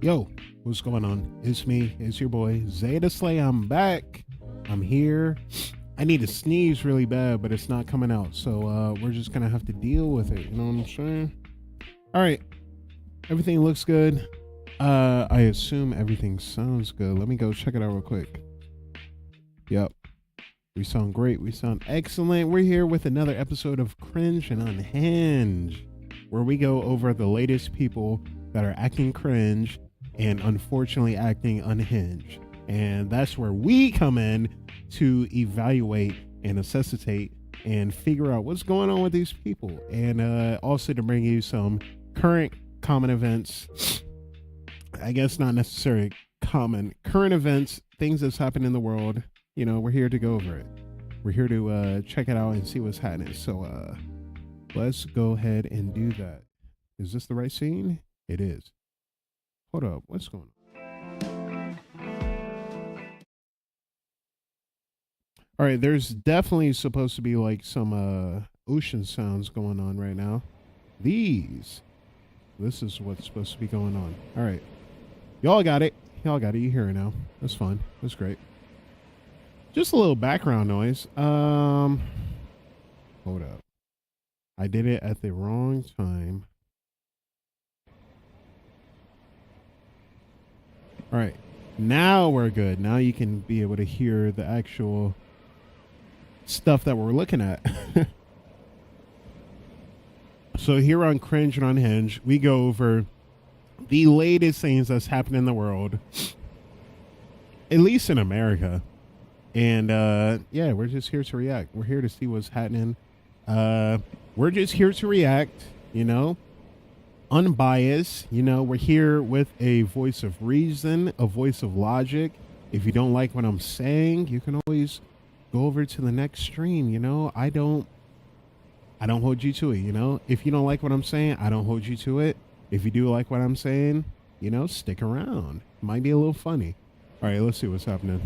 Yo, what's going on? It's me, it's your boy, Zeta Slay. I'm back. I'm here. I need to sneeze really bad, but it's not coming out. So we're just going to have to deal with it. You know what I'm saying? All right. Everything looks good. I assume everything sounds good. Let me go check it out real quick. Yep. We sound great. We sound excellent. We're here with another episode of Cringe N Unhinged, where we go over the latest people that are acting cringe and unfortunately acting unhinged. And that's where we come in to evaluate and necessitate and figure out what's going on with these people. And also to bring you some current common events. I guess not necessarily common. Current events, things that's happened in the world. You know, we're here to go over it. We're here to check it out and see what's happening. So let's go ahead and do that. Is this the right scene? It is. Hold up. What's going on? All right. There's definitely supposed to be like some ocean sounds going on right now. This is what's supposed to be going on. All right. Y'all got it. Y'all got it. You hear it now. That's fine. That's great. Just a little background noise. Hold up. I did it at the wrong time. All right. Now we're good. Now you can be able to hear the actual stuff that we're looking at. So here on Cringe N Unhinged, we go over the latest things that's happening in the world, at least in America. And yeah, we're just here to react. We're here to see what's happening. We're just here to react, you know, unbiased. You know, we're here with a voice of reason, a voice of logic. If you don't like what I'm saying, you can always go over to the next stream. You know, I don't hold you to it. You know, if you don't like what I'm saying, I don't hold you to it. If you do like what I'm saying, you know, stick around. It might be a little funny. All right, let's see what's happening.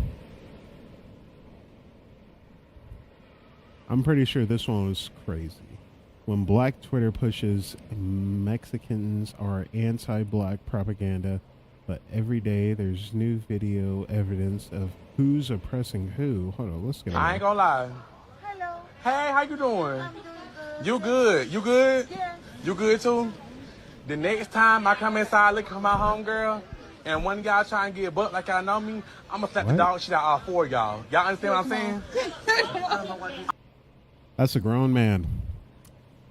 I'm pretty sure this one was crazy. When Black Twitter pushes Mexicans are anti-Black propaganda, but every day there's new video evidence of who's oppressing who. Hold on, let's get it. I ain't gonna lie. Hello. Hey, how you doing? I'm doing good. You good? You good? Yeah. You good too? The next time I come inside looking for my homegirl, and one of y'all try and get butt like y'all know me, I'm gonna slap the dog shit out all four of y'all. Y'all understand what I'm saying? That's a grown man.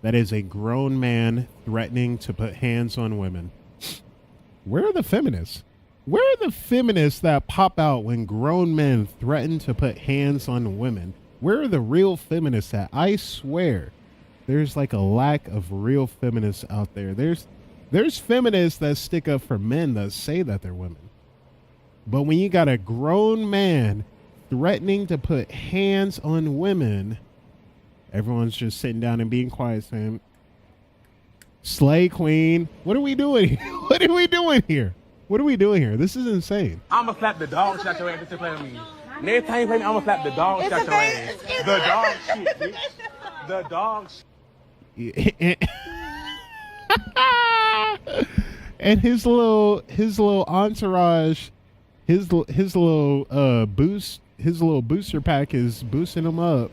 That is a grown man threatening to put hands on women. Where are the feminists? Where are the feminists that pop out when grown men threaten to put hands on women? Where are the real feminists at? I swear, there's like a lack of real feminists out there. There's feminists that stick up for men that say that they're women. But when you got a grown man threatening to put hands on women, everyone's just sitting down and being quiet saying, Slay Queen. What are we doing here? What are we doing here? What are we doing here? This is insane. I'm gonna slap the dog shit out your ass. Just to play with me. Next time you play me, I'm gonna slap the dog shit out your ass. The dog shit, bitch. The dog shit. And his little entourage, his little booster pack is boosting him up,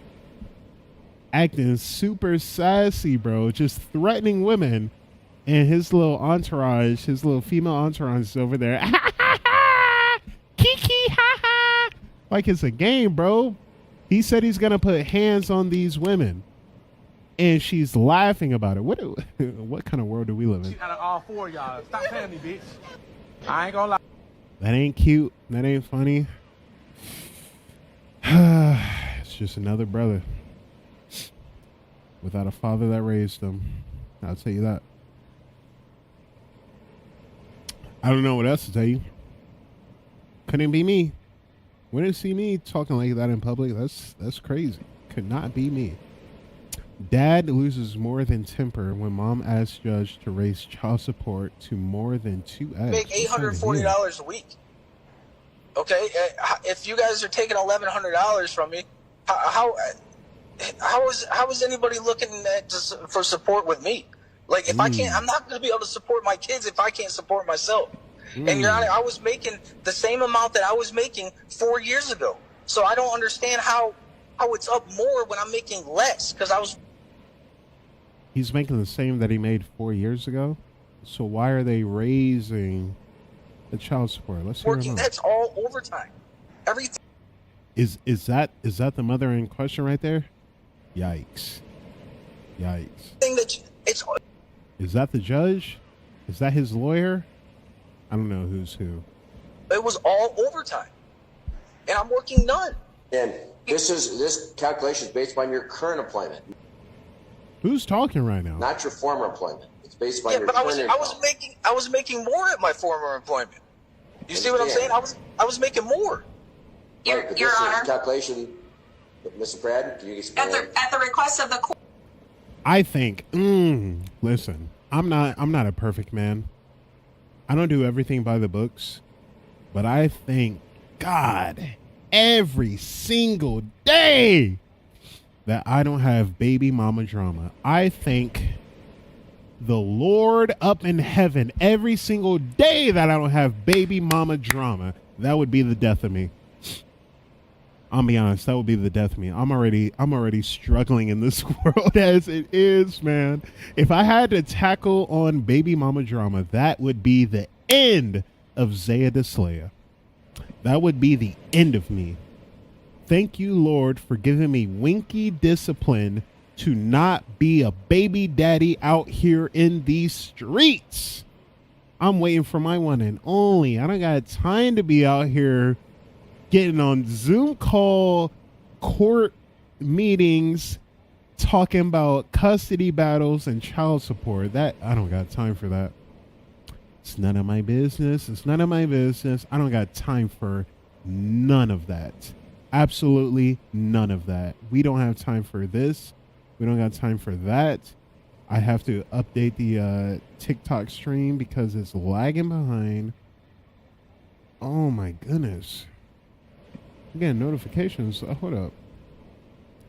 acting super sassy, bro, just threatening women, and his little entourage, his little female entourage is over there, kiki, ha ha, like it's a game, bro. He said he's gonna put hands on these women, and she's laughing about it. What kind of world do we live in? Out of all four of y'all, stop playing me, bitch. I ain't gonna lie. That ain't cute. That ain't funny. It's just another brother without a father that raised him. I'll tell you that. I don't know what else to tell you. Couldn't be me. Wouldn't see me talking like that in public. That's crazy. Could not be me. Dad loses more than temper when mom asks judge to raise child support to more than 2x. Make $840 a week. Okay, if you guys are taking $1,100 from me, how is anybody looking for support with me? Like, if I can't, I'm not going to be able to support my kids if I can't support myself. And Your Honor, I was making the same amount that I was making 4 years ago. So I don't understand how it's up more when I'm making less, because I was... He's making the same that he made 4 years ago. So why are they raising the child support? Let's hear working. That's all overtime. Everything. Is that the mother in question right there? Yikes! Yikes! Is that the judge? Is that his lawyer? I don't know who's who. It was all overtime, and I'm working none. And this calculation is based on your current employment. Who's talking right now? Not your former employment. It's based on your but current income. I was making more at my former employment. You see what I'm saying? I was making more. Your Honor. Calculation, Mr. Pratt, can you explain? At the request of the court. I think, listen, I'm not a perfect man. I don't do everything by the books, but I thank God every single day that I don't have baby mama drama. I thank the Lord up in heaven every single day that I don't have baby mama drama. That would be the death of me. I'll be honest, that would be the death of me. I'm already struggling in this world as it is, man. If I had to tackle on baby mama drama, that would be the end of Zaya the Slayer. That would be the end of me. Thank you, Lord, for giving me winky discipline to not be a baby daddy out here in these streets. I'm waiting for my one and only. I don't got time to be out here getting on Zoom call court meetings talking about custody battles and child support. That I don't got time for that. It's none of my business. It's none of my business. I don't got time for none of that. Absolutely none of that. We don't have time for this. We don't got time for that. I have to update the TikTok stream because it's lagging behind. Oh my goodness. Again, notifications. Hold up.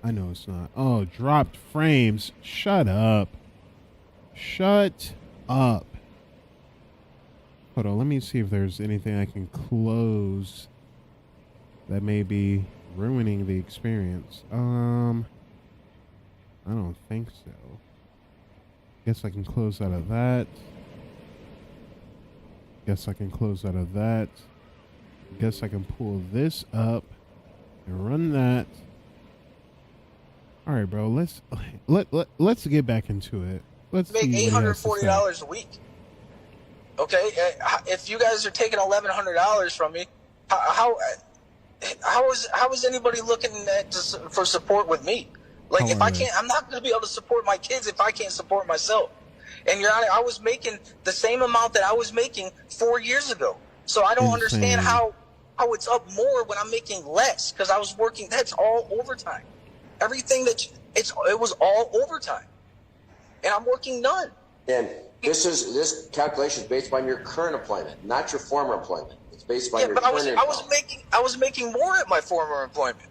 I know it's not. Oh, dropped frames. Shut up. Shut up. Hold on. Let me see if there's anything I can close that may be ruining the experience. I don't think so. Guess I can close out of that. Guess I can close out of that. Guess I can pull this up and run that. All right, bro. Let's get back into it. Let's make $840 a week. Okay, if you guys are taking $1,100 from me, how is anybody looking for support with me? Like, if I can't, I'm not going to be able to support my kids if I can't support myself. And Your Honor, I was making the same amount that I was making 4 years ago. So I don't understand how it's up more when I'm making less, because I was working. That's all overtime. Everything it was all overtime, and I'm working none. And this calculation is based on your current employment, not your former employment. It's based on your but current income. I was making more at my former employment.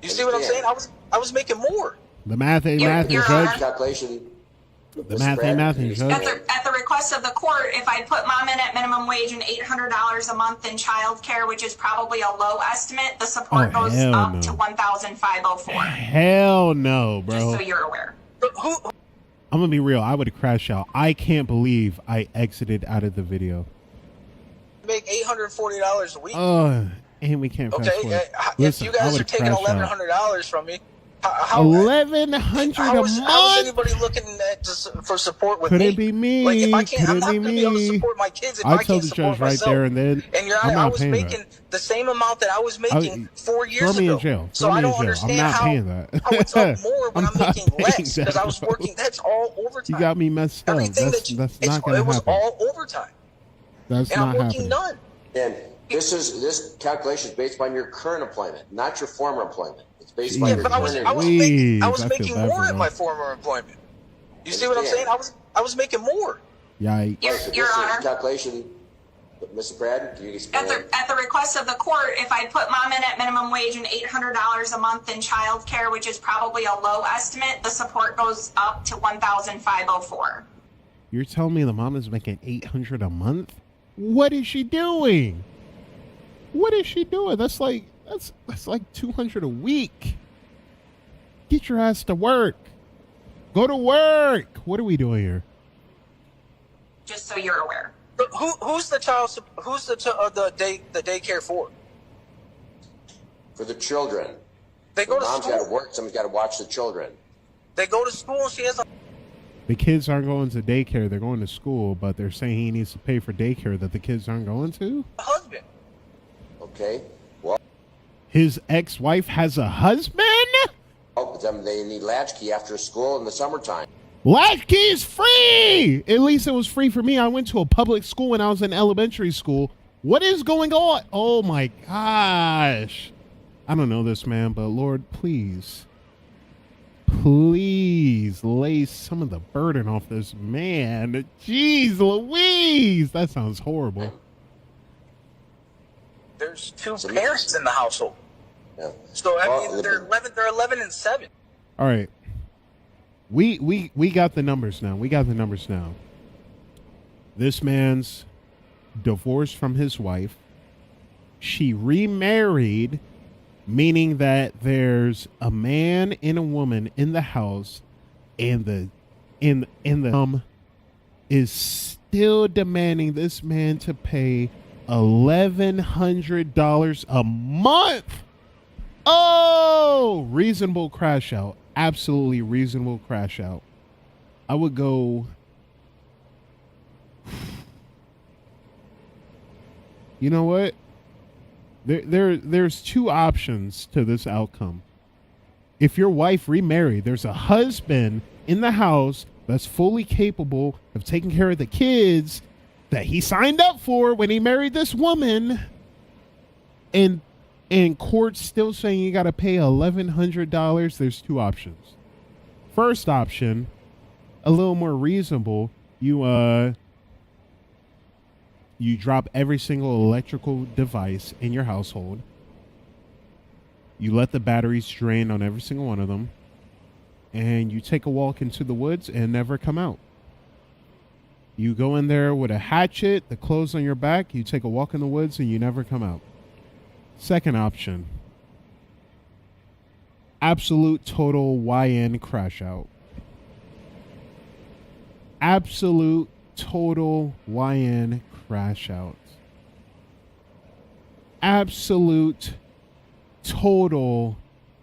You see what I'm saying? I was making more. The math ain't math, Judge. Calculation. The math ain't math, Judge. At the request of the court, if I put mom in at minimum wage and $800 a month in child care, which is probably a low estimate, the support goes up to $1,504. Hell no, bro. Just so you're aware. I'm gonna be real. I would crash out. I can't believe I exited out of the video. Make $840 a week. And we can't. Okay, if you guys are taking $1,100 from me, $1,100 a how is anybody looking for support with me? Could me? it be me? Like, if I can't, I'm not going to be able to support my kids if I'll I tell can't the support judge right myself. there and then. And Your Honor, I was making the same amount that I was making 4 years ago. Throw me in jail. So I don't understand how it's up more when I'm making less, because I was working. That's all overtime. You got me messed up. That's not gonna happen. It was all overtime. That's and not I'm working happening. none. And this calculation is based on your current employment, not your former employment. It's based on your but current I was making more at my former employment. You see what I'm saying? I was making more. Yikes. Your Honor. Calculation, Mr. Pratt, can you explain? At the request of the court, if I put mom in at minimum wage and $800 a month in child care, which is probably a low estimate, the support goes up to $1,504. You're telling me the mom is making $800 a month? What is she doing? What is she doing? That's like $200 a week. Get your ass to work. Go to work. What are we doing here? Just so you're aware. Who's the daycare for? For the children. They go to Mom's school. got to work. Someone's got to watch the children. They go to school. And she has a The kids aren't going to daycare. They're going to school, but they're saying he needs to pay for daycare that the kids aren't going to. husband. Okay. Well, His ex-wife has a husband? they need latchkey after school in the summertime. Latchkey is free. At least it was free for me. I went to a public school when I was in elementary school. What is going on? Oh my gosh. I don't know this man, but Lord, please lay some of the burden off this man. Jeez Louise. That sounds horrible. There's two parents in the household. Yeah. So I mean, they're 11 and 7. All right. We got the numbers now. This man's divorced from his wife. She remarried, meaning that there's a man and a woman in the house, and the is still demanding this man to pay $1,100 a month. Oh, reasonable crash out. Absolutely reasonable crash out. I would go. You know what? There's two options to this outcome. If your wife remarried, there's a husband in the house that's fully capable of taking care of the kids that he signed up for when he married this woman, and court's still saying you got to pay $1,100. There's two options. First option, a little more reasonable. You drop every single electrical device in your household. You let the batteries drain on every single one of them, and you take a walk into the woods and never come out. You go in there with a hatchet, the clothes on your back, you take a walk in the woods, and you never come out. Second option, absolute total YN crash out. Absolute total YN crash out. Absolute total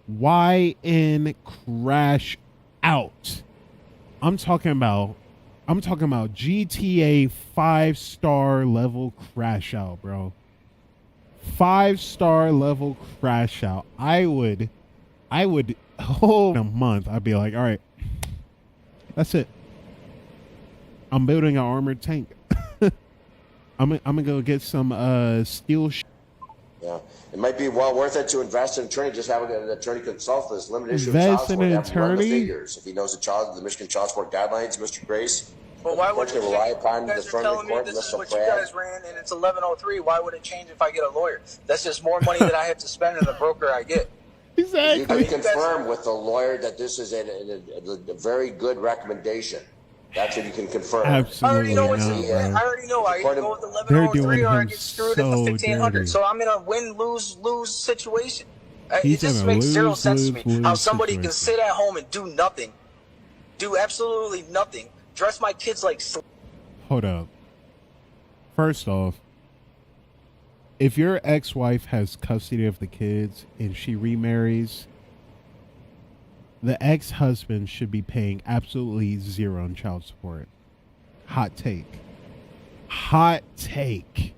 YN crash out. I'm talking about GTA 5-star level crash out, bro. 5-star level crash out. I would hold a month. I'd be like, all right, that's it. I'm building an armored tank. I'm gonna go get some steel. Yeah, it might be well worth it to invest in an attorney. Just have an attorney consult for this limited issue of Invest child in support. an Have to run the attorney? figures. If he knows the Michigan child support guidelines, Mr. Grace. But why would it change? rely upon You the guys are firm telling me court, this is Mr. what you Pratt. guys ran, and it's 1103. Why would it change if I get a lawyer? That's just more money that I have to spend in the broker I get. You Exactly. can confirm with the lawyer that this is a very good recommendation. That's what you can confirm. Absolutely I already know not, it's. bro. I already know. I either go with They're 1103 doing or I him get screwed so at the 1500. dirty. So I'm in a win-lose situation. He's It just in a makes zero sense to me lose-lose how somebody can situation. sit at home and do nothing, do absolutely nothing, dress my kids like. Hold up. First off, if your ex-wife has custody of the kids and she remarries, the ex-husband should be paying absolutely zero in child support. Hot take. Hot take.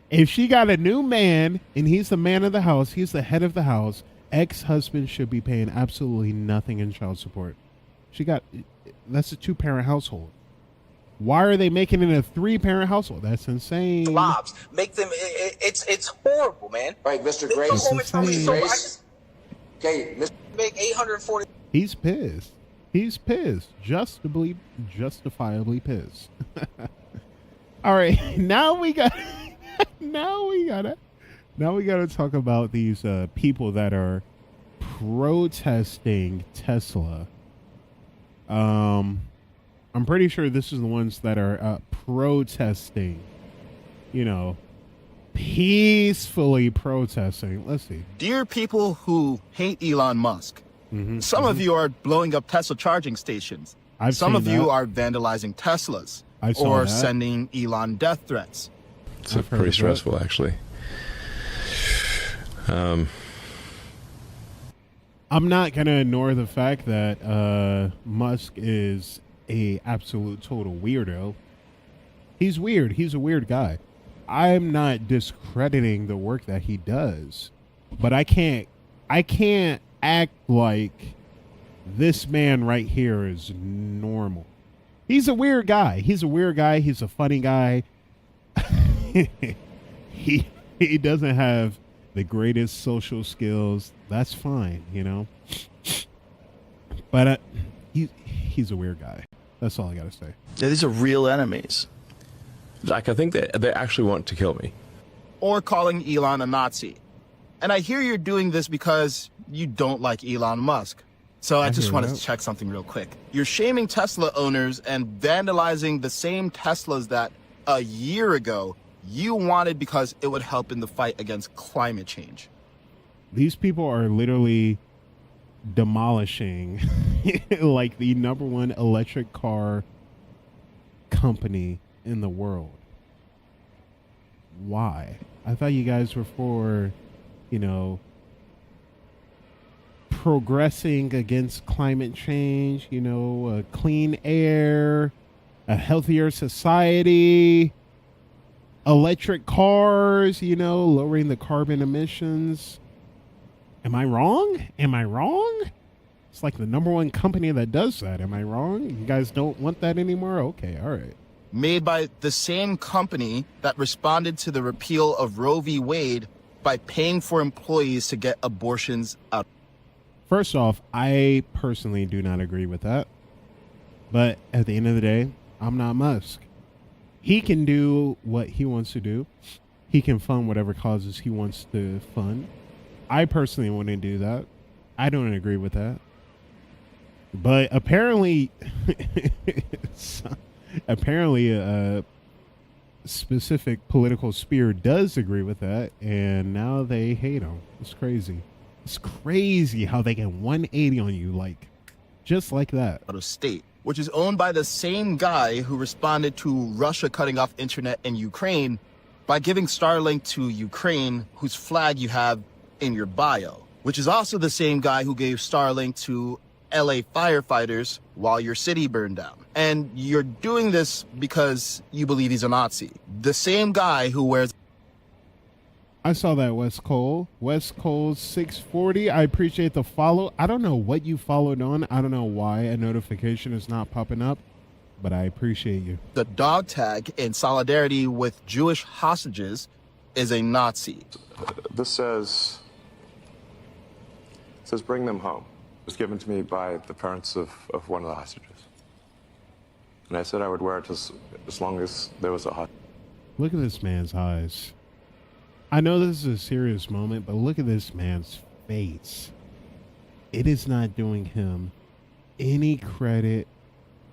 If she got a new man and he's the man of the house, he's the head of the house, ex-husband should be paying absolutely nothing in child support. That's a 2-parent household. Why are they making it a 3-parent household? That's insane. Slobs. Make them. It's horrible, man. Right, Mr. They Grace. come home and tell me, so I just Okay, Mr. make $840. He's pissed. He's pissed. Justifiably pissed. All right, now we gotta talk about these people that are protesting Tesla. I'm pretty sure this is the ones that are protesting. you know, peacefully protesting. Let's see. Dear people who hate Elon Musk, some of you are blowing up Tesla charging stations. Some of you are vandalizing Teslas or sending Elon death threats. It's pretty stressful, actually. I'm not going to ignore the fact that Musk is a absolute total weirdo. He's weird. He's a weird guy. I'm not discrediting the work that he does, but I can't act like this man right here is normal. He's a weird guy. He's a weird guy. He's a funny guy. he doesn't have the greatest social skills. That's fine, you know. But he's a weird guy. That's all I gotta say. Yeah, these are real enemies. Zach, I think they actually want to kill me. Or calling Elon a Nazi. And I hear you're doing this because you don't like Elon Musk. So I just wanted to check something real quick. You're shaming Tesla owners and vandalizing the same Teslas that a year ago you wanted because it would help in the fight against climate change. These people are literally demolishing like the #1 electric car company in the world. Why? I thought you guys were for, you know, progressing against climate change, you know, clean air, a healthier society, electric cars, you know, lowering the carbon emissions. Am I wrong? Am I wrong? It's like the #1 company that does that. Am I wrong? You guys don't want that anymore? Okay, all right. Made by the same company that responded to the repeal of Roe v. Wade by paying for employees to get abortions out. First off, I personally do not agree with that. But at the end of the day, I'm not Musk. He can do what he wants to do. He can fund whatever causes he wants to fund. I personally wouldn't do that. I don't agree with that. But apparently, a specific political sphere does agree with that, and now they hate him. It's crazy. It's crazy how they get 180 on you, like, just like that. Out of state, which is owned by the same guy who responded to Russia cutting off internet in Ukraine by giving Starlink to Ukraine, whose flag you have in your bio, which is also the same guy who gave Starlink to LA firefighters while your city burned down. And you're doing this because you believe he's a Nazi. The same guy who wears... I saw that, West Cole. West Cole 640. I appreciate the follow. I don't know what you followed on. I don't know why a notification is not popping up, but I appreciate you. The dog tag in solidarity with Jewish hostages is a Nazi. This says bring them home. It was given to me by the parents of one of the hostages. And I said I would wear it as long as there was a hostage. Look at this man's eyes. I know this is a serious moment, but look at this man's face. It is not doing him any credit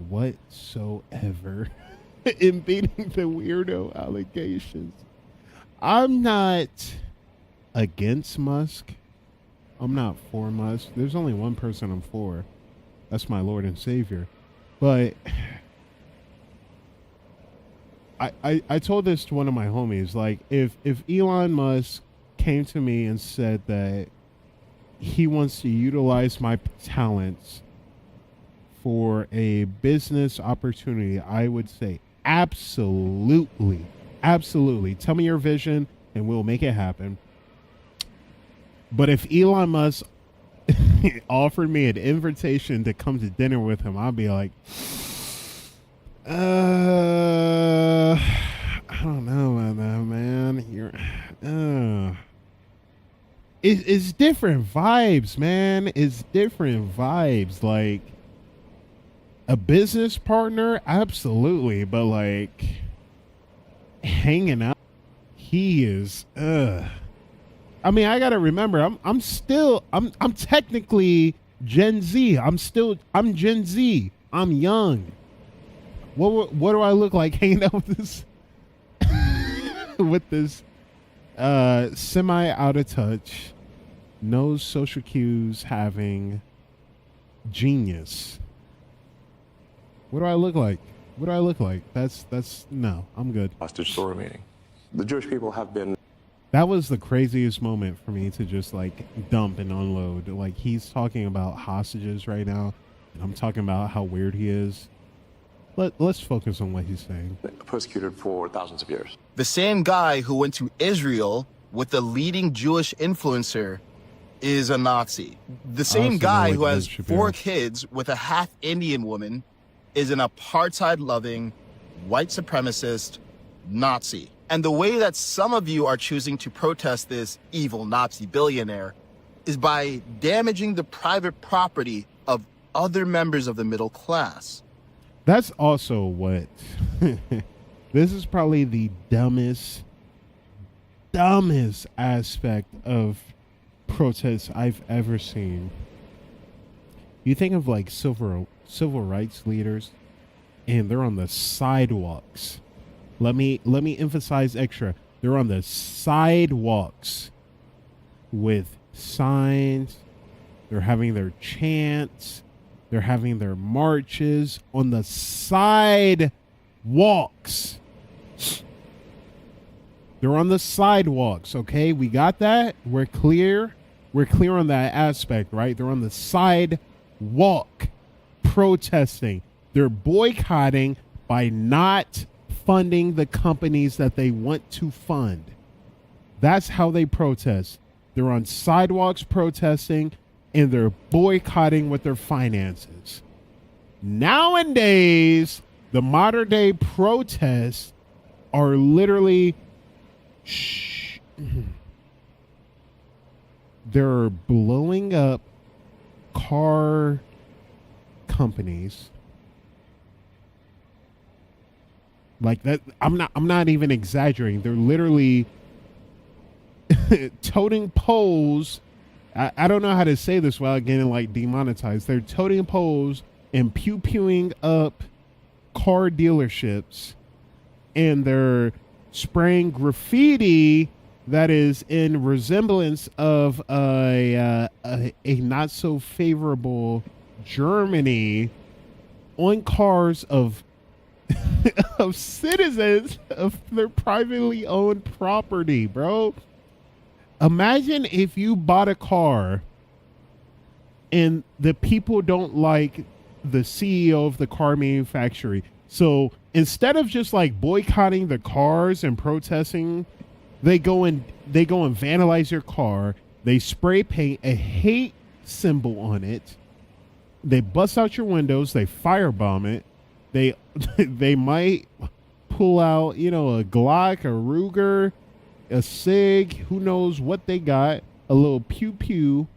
whatsoever in beating the weirdo allegations. I'm not against Musk. I'm not for Musk. There's only one person I'm for. That's my Lord and Savior. But I told this to one of my homies, like, if Elon Musk came to me and said that he wants to utilize my talents for a business opportunity, I would say absolutely. Absolutely. Tell me your vision and we'll make it happen. But if Elon Musk offered me an invitation to come to dinner with him, I'd be like, I don't know about that, man. It's different vibes, man. It's different vibes. Like, a business partner, absolutely, but like hanging out, he is. I mean, I gotta remember, I'm technically Gen Z. I'm Gen Z. I'm young. What do I look like hanging out with this? with this semi out of touch, no social cues having genius. What do I look like? What do I look like? That's no, I'm good. Hostage still remaining. The Jewish people have been. That was the craziest moment for me to just like dump and unload. Like, he's talking about hostages right now, and I'm talking about how weird he is. Let's focus on what he's saying. Persecuted for thousands of years. The same guy who went to Israel with the leading Jewish influencer is a Nazi. The same guy who has 4 kids with a half Indian woman is an apartheid-loving, white supremacist Nazi. And the way that some of you are choosing to protest this evil Nazi billionaire is by damaging the private property of other members of the middle class. That's also what this is probably the dumbest aspect of protests I've ever seen. You think of like civil rights leaders, and they're on the sidewalks. Let me emphasize extra. They're on the sidewalks with signs. They're having their chants. They're having their marches on the sidewalks. They're on the sidewalks, okay? We got that? We're clear? We're clear on that aspect, right? They're on the sidewalk protesting. They're boycotting by not funding the companies that they want to fund. That's how they protest. They're on sidewalks protesting, and they're boycotting with their finances. Nowadays, the modern day protests are literally they're blowing up car companies. Like that, I'm not even exaggerating. They're literally toting poles. I don't know how to say this without getting like demonetized. They're toting poles and pew-pewing up car dealerships, and they're spraying graffiti that is in resemblance of a not so favorable Germany on cars of of citizens of their privately owned property, bro. Imagine if you bought a car and the people don't like the CEO of the car manufacturer. So instead of just like boycotting the cars and protesting, they go and vandalize your car. They spray paint a hate symbol on it. They bust out your windows. They firebomb it. They might pull out, a Glock, a Ruger, a SIG, who knows what they got, a little pew-pew,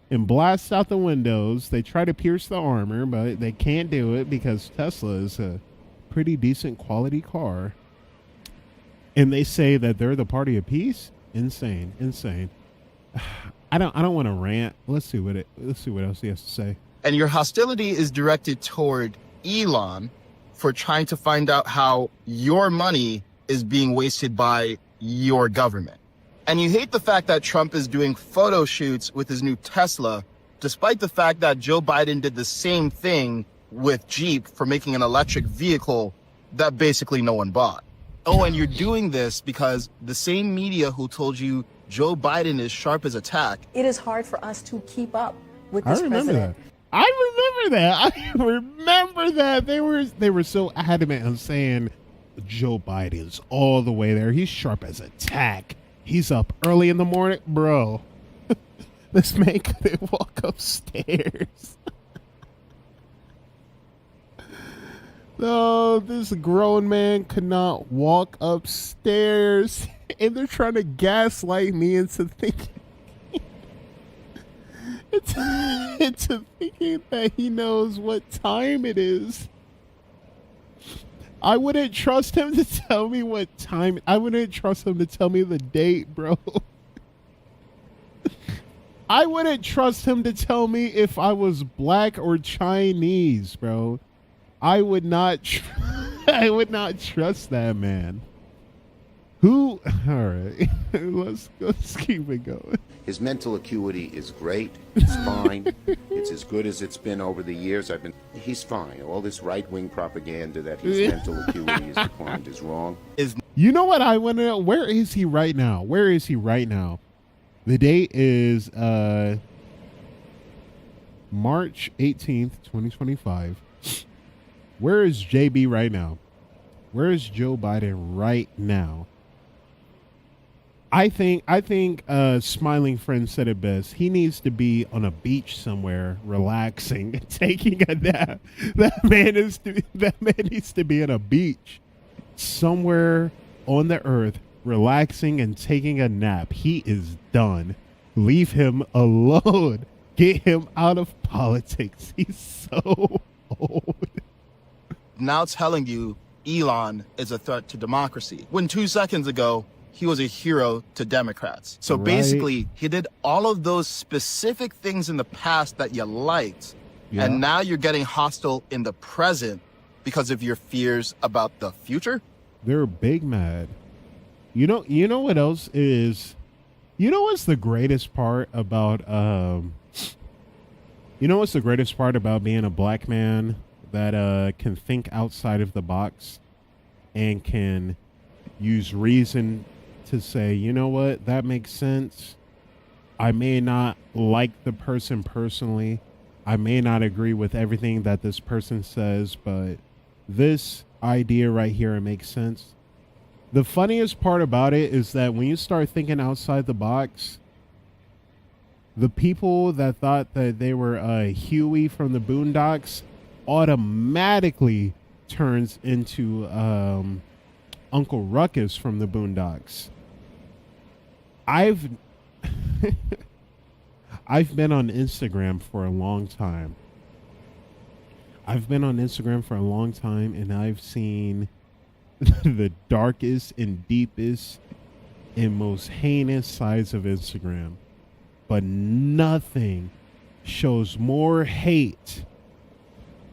and blast out the windows. They try to pierce the armor, but they can't do it because Tesla is a pretty decent quality car. And they say that they're the party of peace? Insane. I don't want to rant. Let's see what else he has to say. And your hostility is directed toward Elon for trying to find out how your money is being wasted by your government. And you hate the fact that Trump is doing photo shoots with his new Tesla, despite the fact that Joe Biden did the same thing with Jeep for making an electric vehicle that basically no one bought. Oh, and you're doing this because the same media who told you Joe Biden is sharp as a tack. It is hard for us to keep up with this president. I remember that. They were so adamant on saying Joe Biden's all the way there. He's sharp as a tack. He's up early in the morning. Bro, this man couldn't walk upstairs. No, this grown man could not walk upstairs. And they're trying to gaslight me into thinking into thinking that he knows what time it is. I wouldn't trust him to tell me what time. I wouldn't trust him to tell me the date, bro. I wouldn't trust him to tell me if I was black or Chinese, bro. I would not trust that man. Who? All right, let's keep it going. His mental acuity is great. It's fine. It's as good as it's been over the years. He's fine. All this right-wing propaganda that his mental acuity is declined is wrong. You know what I want to know? Where is he right now? Where is he right now? The date is March 18th, 2025. Where is JB right now? Where is Joe Biden right now? I think Smiling Friend said it best. He needs to be on a beach somewhere, relaxing, taking a nap. That man needs to be on a beach somewhere on the earth, relaxing and taking a nap. He is done. Leave him alone. Get him out of politics. He's so old. Now telling you Elon is a threat to democracy, when 2 seconds ago he was a hero to Democrats. So basically, he did all of those specific things in the past that you liked, and now you're getting hostile in the present because of your fears about the future? They're big mad. You know what else is? You know what's the greatest part about you know what's the greatest part about being a black man that can think outside of the box and can use reason to say, you know what, that makes sense. I may not like the person personally. I may not agree with everything that this person says, but this idea right here, it makes sense. The funniest part about it is that when you start thinking outside the box, the people that thought that they were Huey from the Boondocks automatically turns into Uncle Ruckus from the Boondocks. I've been on Instagram for a long time. And I've seen the darkest and deepest and most heinous sides of Instagram. But nothing shows more hate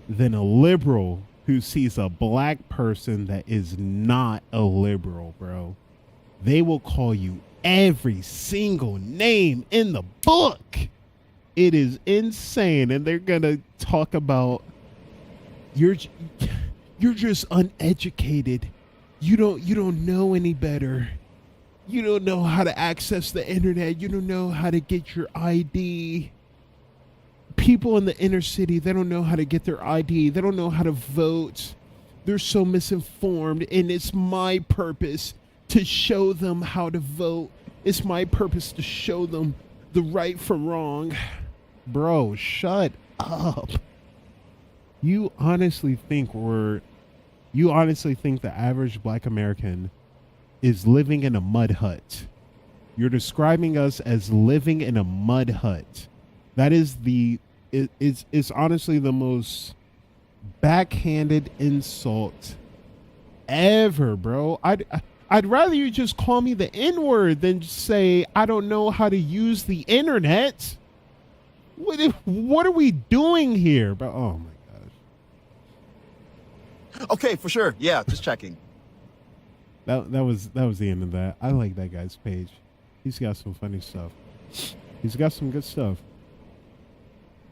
than a liberal who sees a black person that is not a liberal, bro. They will call you every single name in the book. It is insane. And they're gonna talk about you're just uneducated. You don't know any better. You don't know how to access the internet. You don't know how to get your ID. People in the inner city, they don't know how to get their ID. They don't know how to vote. They're so misinformed, and it's my purpose to show them how to vote. It's my purpose to show them the right from wrong. Bro, shut up. You honestly think the average black American is living in a mud hut? You're describing us as living in a mud hut. That is it's honestly the most backhanded insult ever, bro. I'd rather you just call me the N-word than say I don't know how to use the internet. What are we doing here, bro? Oh my gosh. Okay, for sure. Yeah, just checking. That was the end of that. I like that guy's page. He's got some funny stuff. He's got some good stuff.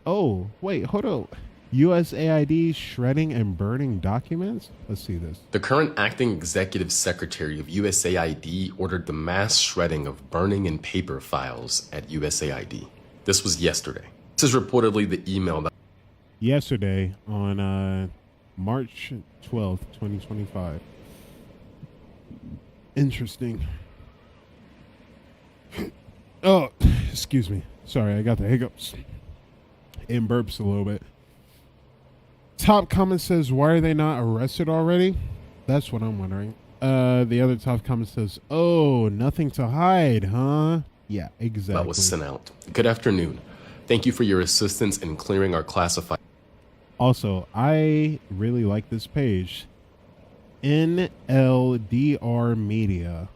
Oh, wait, hold up. USAID shredding and burning documents? Let's see this. The current acting executive secretary of USAID ordered the mass shredding of burning and paper files at USAID. This was yesterday. This is reportedly the email that... Yesterday on March 12th, 2025. Interesting. Oh, excuse me. Sorry, I got the hiccups and burps a little bit. Top comment says, why are they not arrested already? That's what I'm wondering. The other top comment says, oh, nothing to hide, huh? Yeah, exactly. That was sent out. Good afternoon. Thank you for your assistance in clearing our classified... Also, I really like this page. NLDR Media.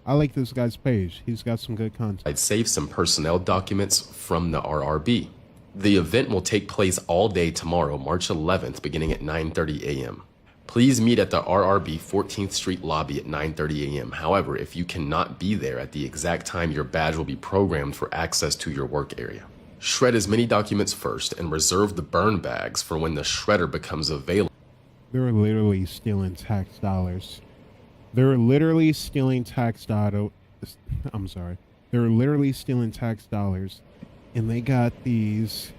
I like this guy's page. He's got some good content. I'd save some personnel documents from the RRB. The event will take place all day tomorrow, March 11th, beginning at 9:30 a.m. Please meet at the RRB 14th Street lobby at 9:30 a.m. However, if you cannot be there at the exact time, your badge will be programmed for access to your work area. Shred as many documents first and reserve the burn bags for when the shredder becomes available. They're literally stealing tax dollars. They're literally stealing tax dollars. I'm sorry. They're literally stealing tax dollars. And they got these.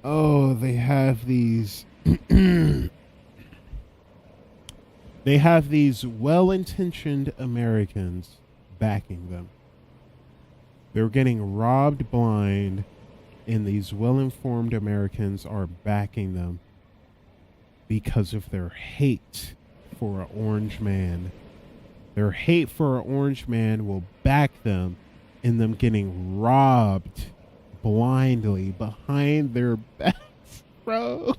Oh, they have these. They have these well-intentioned Americans backing them. They're getting robbed blind, and these well-informed Americans are backing them because of their hate for an orange man. Their hate for an orange man will back them in them getting robbed blindly behind their backs, bro.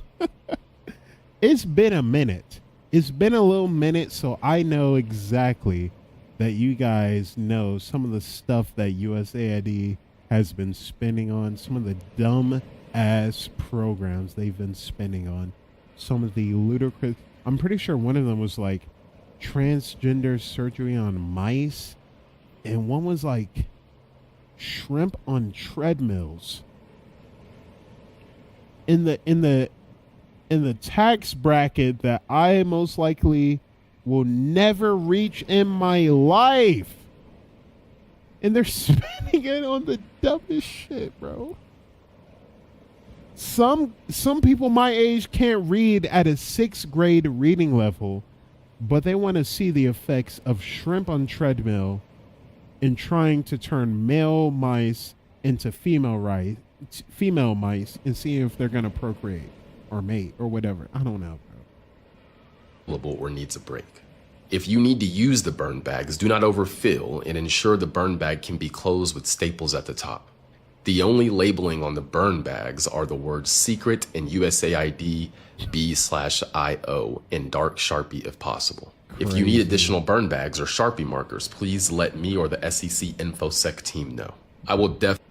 It's been a minute. It's been a little minute, so I know exactly that you guys know some of the stuff that USAID has been spending on, some of the dumb ass programs they've been spending on, some of the ludicrous. I'm pretty sure one of them was like transgender surgery on mice, and one was like shrimp on treadmills. In the tax bracket that I most likely will never reach in my life. And they're spending it on the dumbest shit, bro. Some people my age can't read at a 6th grade reading level, but they want to see the effects of shrimp on treadmill in trying to turn male mice into female mice and see if they're going to procreate or mate or whatever. I don't know, bro. Or needs a break. If you need to use the burn bags, do not overfill and ensure the burn bag can be closed with staples at the top. The only labeling on the burn bags are the words secret and USAID B/IO in dark Sharpie if possible. Crazy. If you need additional burn bags or Sharpie markers, please let me or the SEC InfoSec team know. I will definitely.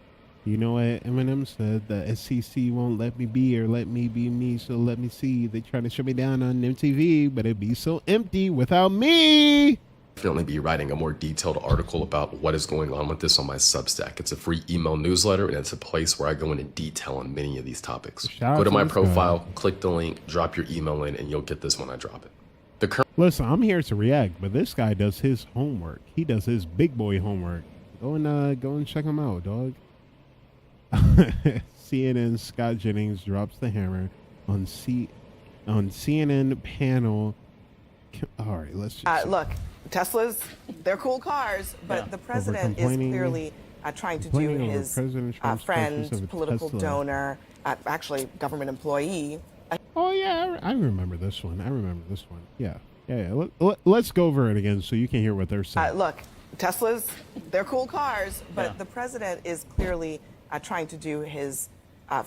You know what Eminem said? The SEC won't let me be or let me be me, so let me see. They try to shut me down on MTV, but it'd be so empty without me. Definitely be writing a more detailed article about what is going on with this on my Substack. It's a free email newsletter, and it's a place where I go into detail on many of these topics. Go to my profile, click the link, drop your email in, and you'll get this when I drop it. Listen, I'm here to react, but this guy does his homework. He does his big boy homework. Go and check him out, dog. CNN Scott Jennings drops the hammer on CNN panel. All right, let's just look. Teslas, they're cool cars, but the president is clearly trying to do his friend, political donor, actually government employee. Oh yeah, I remember this one. Yeah. Let's go over it again so you can hear what they're saying. Look, Teslas, they're cool cars, but the president is clearly trying to do his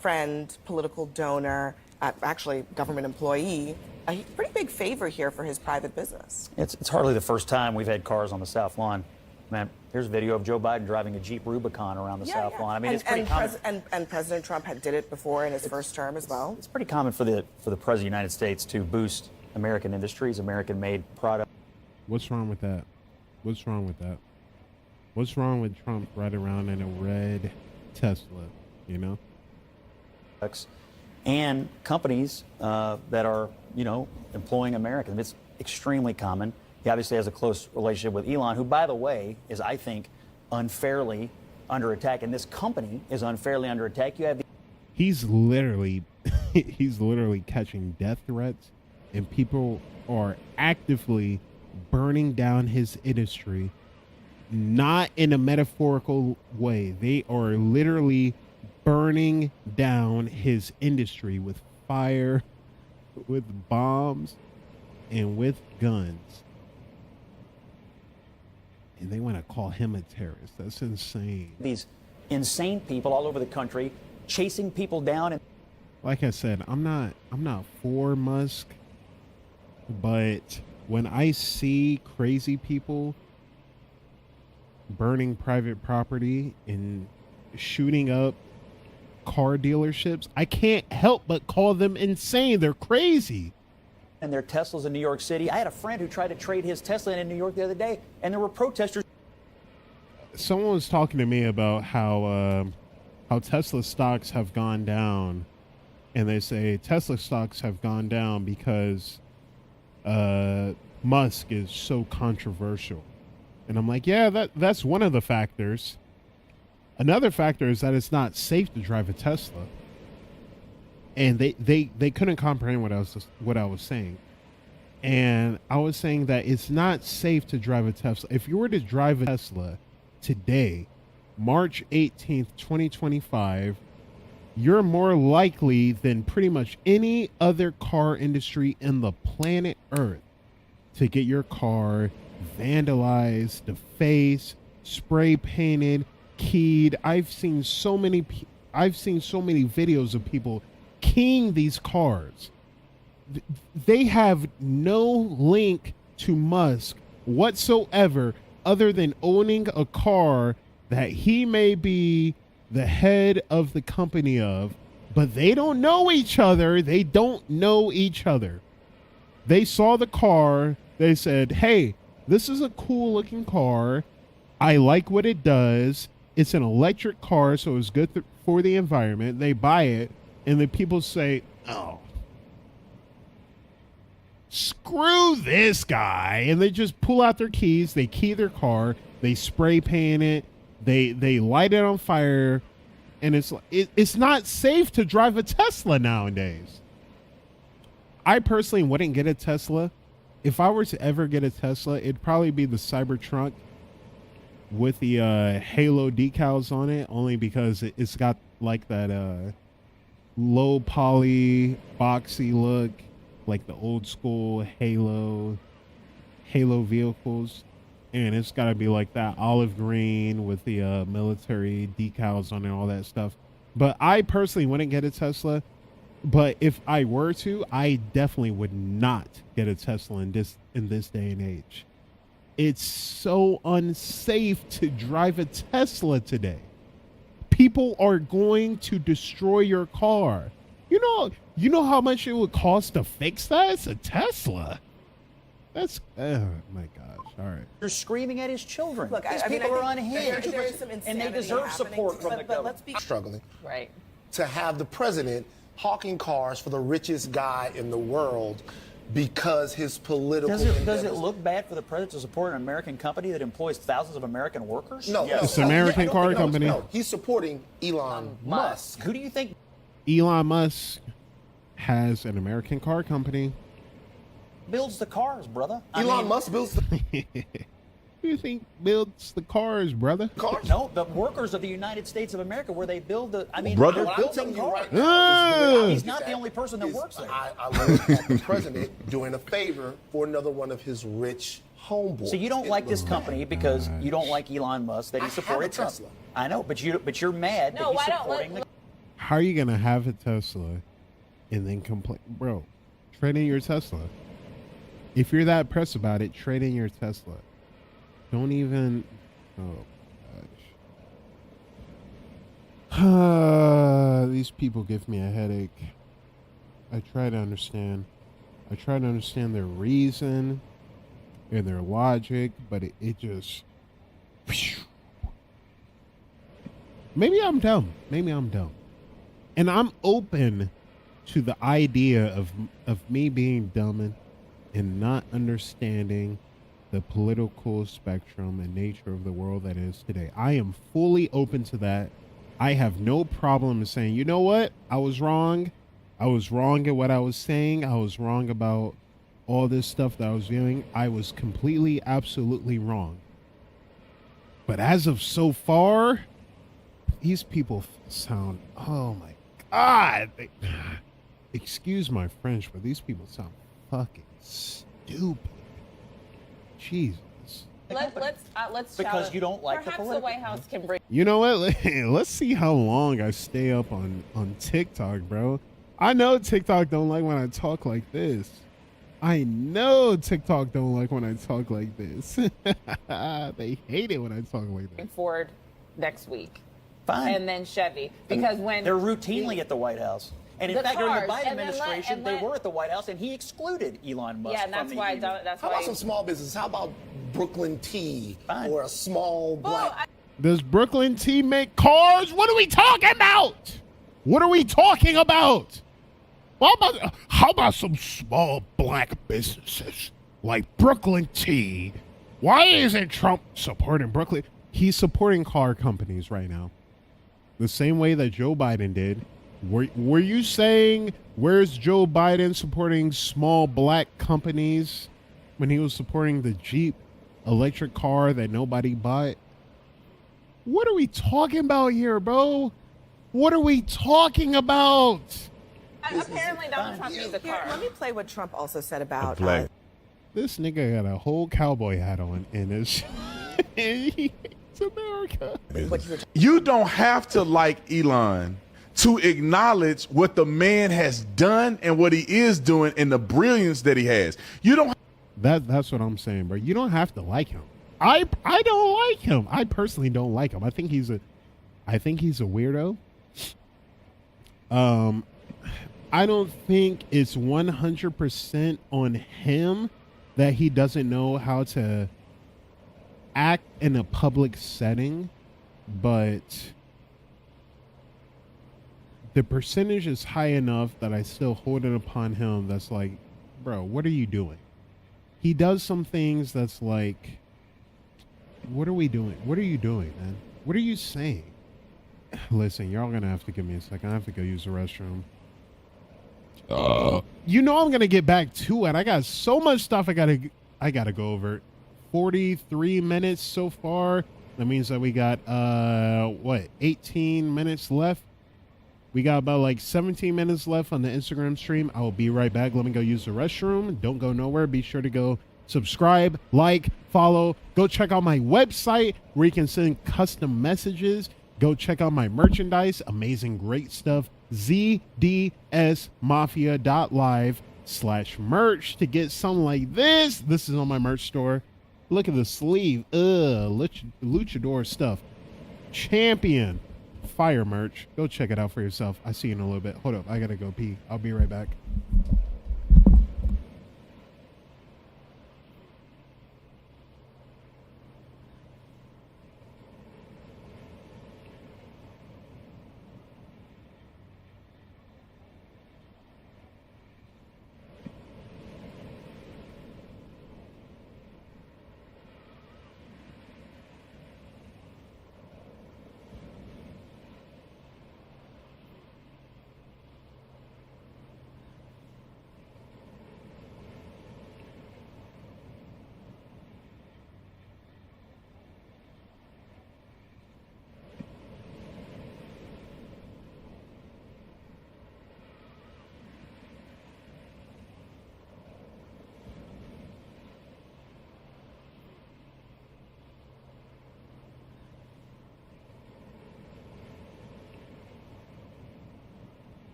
friend, political donor, actually government employee, a pretty big favor here for his private business. It's hardly the first time we've had cars on the South Lawn. Man, here's a video of Joe Biden driving a Jeep Rubicon around the South Lawn. I mean, it's pretty common. And President Trump did it before in his first term as well. It's pretty common for the President of the United States to boost American industries, American-made products. What's wrong with that? What's wrong with Trump riding around in a red Tesla, you know? And companies that are, employing Americans. It's extremely common. He obviously has a close relationship with Elon, who, by the way, is, I think, unfairly under attack. And this company is unfairly under attack. You have he's literally catching death threats, and people are actively burning down his industry. Not in a metaphorical way. They are literally burning down his industry with fire, with bombs, and with guns. And they want to call him a terrorist. That's insane. These insane people all over the country chasing people down. And like I said, I'm not for Musk, but when I see crazy people burning private property and shooting up car dealerships, I can't help but call them insane. They're crazy. and their Teslas in New York City. I had a friend who tried to trade his Tesla in New York the other day, and there were protesters. Someone was talking to me about how Tesla stocks have gone down, and they say Tesla stocks have gone down because Musk is so controversial. And I'm like, yeah, that's one of the factors. Another factor is that it's not safe to drive a Tesla. And they couldn't comprehend what I was saying. And I was saying that it's not safe to drive a Tesla. If you were to drive a Tesla today, March 18th, 2025, you're more likely than pretty much any other car industry in the planet Earth to get your car vandalized, defaced, spray painted, keyed. I've seen so many videos of people keying these cars. They have no link to Musk whatsoever other than owning a car that he may be the head of the company of, but they don't know each other. They don't know each other. They saw the car. They said, hey, this is a cool looking car. I like what it does. It's an electric car, so it's good for the environment. They buy it, and the people say, oh, screw this guy. And they just pull out their keys. They key their car. They spray paint it. They light it on fire. And it's not safe to drive a Tesla nowadays. I personally wouldn't get a Tesla. If I were to ever get a Tesla, it'd probably be the Cybertruck with the Halo decals on it, only because it's got like that low poly boxy look, like the old school Halo vehicles, and it's got to be like that olive green with the military decals on it, all that stuff. But I personally wouldn't get a Tesla. But if I were to, I definitely would not get a Tesla in this day and age. It's so unsafe to drive a Tesla today. People are going to destroy your car. You know how much it would cost to fix that? It's a Tesla. That's, oh my gosh. All right. You're screaming at his children. Look, These I mean, people I are think unhinged, there is some and they insanity deserve happening, support from the but government. let's be struggling. Right. To have the president hawking cars for the richest guy in the world because his political Does it look bad for the president to support an American company that employs thousands of American workers? No, it's an American car company. No, he's supporting Elon Musk. Who do you think? Elon Musk has an American car company. Builds the cars, brother. Elon Musk builds the Who do you think builds the cars, brother? cars. No, the workers of the United States of America, where they build the. I mean, Brother. they're What I'm building telling you cars. right now He's not the only person that works there. I look at the president doing a favor for another one of his rich homeboys. So you don't like this company because you don't like Elon Musk that he supported Trump. Tesla. I know, but you're mad that he's supporting the. How are you gonna have a Tesla and then complain, bro? Trade in your Tesla. If you're that pressed about it, trade in your Tesla. Don't even. Oh gosh. These people give me a headache. I try to understand. I try to understand their reason and their logic, but it just. Maybe I'm dumb. Maybe I'm dumb. And I'm open to the idea of me being dumb and not understanding the political spectrum and nature of the world that is today. I am fully open to that. I have no problem saying, you know what? I was wrong. I was wrong at what I was saying. I was wrong about all this stuff that I was doing. I was completely, absolutely wrong. But as of so far, these people sound, oh my God. Excuse my French, but these people sound fucking stupid. Jesus. Let's Because shout you don't like the perhaps the political. White House can bring. You know what? Let's see how long I stay up on TikTok, bro. I know TikTok don't like when I talk like this. I know TikTok don't like when I talk like this. They hate it when I talk like this. Ford next week. Fine. And then Chevy. Because when they're routinely at the White House. And in The fact, during the cars, Biden and then administration, they were at the White House, and he excluded Elon Musk. Yeah, and that's from the why. union. That's How why. about some small business? How about Brooklyn Tea or a small black? Does Brooklyn Tea make cars? What are we talking about? What are we talking about? How about some small black businesses like Brooklyn Tea? Why isn't Trump supporting Brooklyn? He's supporting car companies right now. The same way that Joe Biden did. Were you saying, where's Joe Biden supporting small black companies when he was supporting the Jeep electric car that nobody bought? What are we talking about here, bro? What are we talking about? Apparently, Donald Trump needs a car. Let me play what Trump also said about. This nigga got a whole cowboy hat on and it's he hates America. You don't have to like Elon to acknowledge what the man has done and what he is doing and the brilliance that he has. You don't. That's what I'm saying, bro. You don't have to like him. I don't like him. I personally don't like him. I think he's a weirdo. I don't think it's 100% on him that he doesn't know how to act in a public setting, but the percentage is high enough that I still hold it upon him that's like, bro, what are you doing? He does some things that's like, what are we doing? What are you doing, man? What are you saying? Listen, y'all gonna have to give me a second. I have to go use the restroom. You know I'm gonna get back to it. I got so much stuff I gotta go over. 43 minutes so far. That means that we got 18 minutes left. We got about like 17 minutes left on the Instagram stream. I will be right back. Let me go use the restroom. Don't go nowhere. Be sure to go subscribe, like, follow. Go check out my website where you can send custom messages. Go check out my merchandise. Amazing, great stuff. zdsmafia.live/merch to get something like this. This is on my merch store. Look at the sleeve. Luchador stuff. Champion. Fire merch. Go check it out for yourself. I see you in a little bit. Hold up. I gotta go pee. I'll be right back.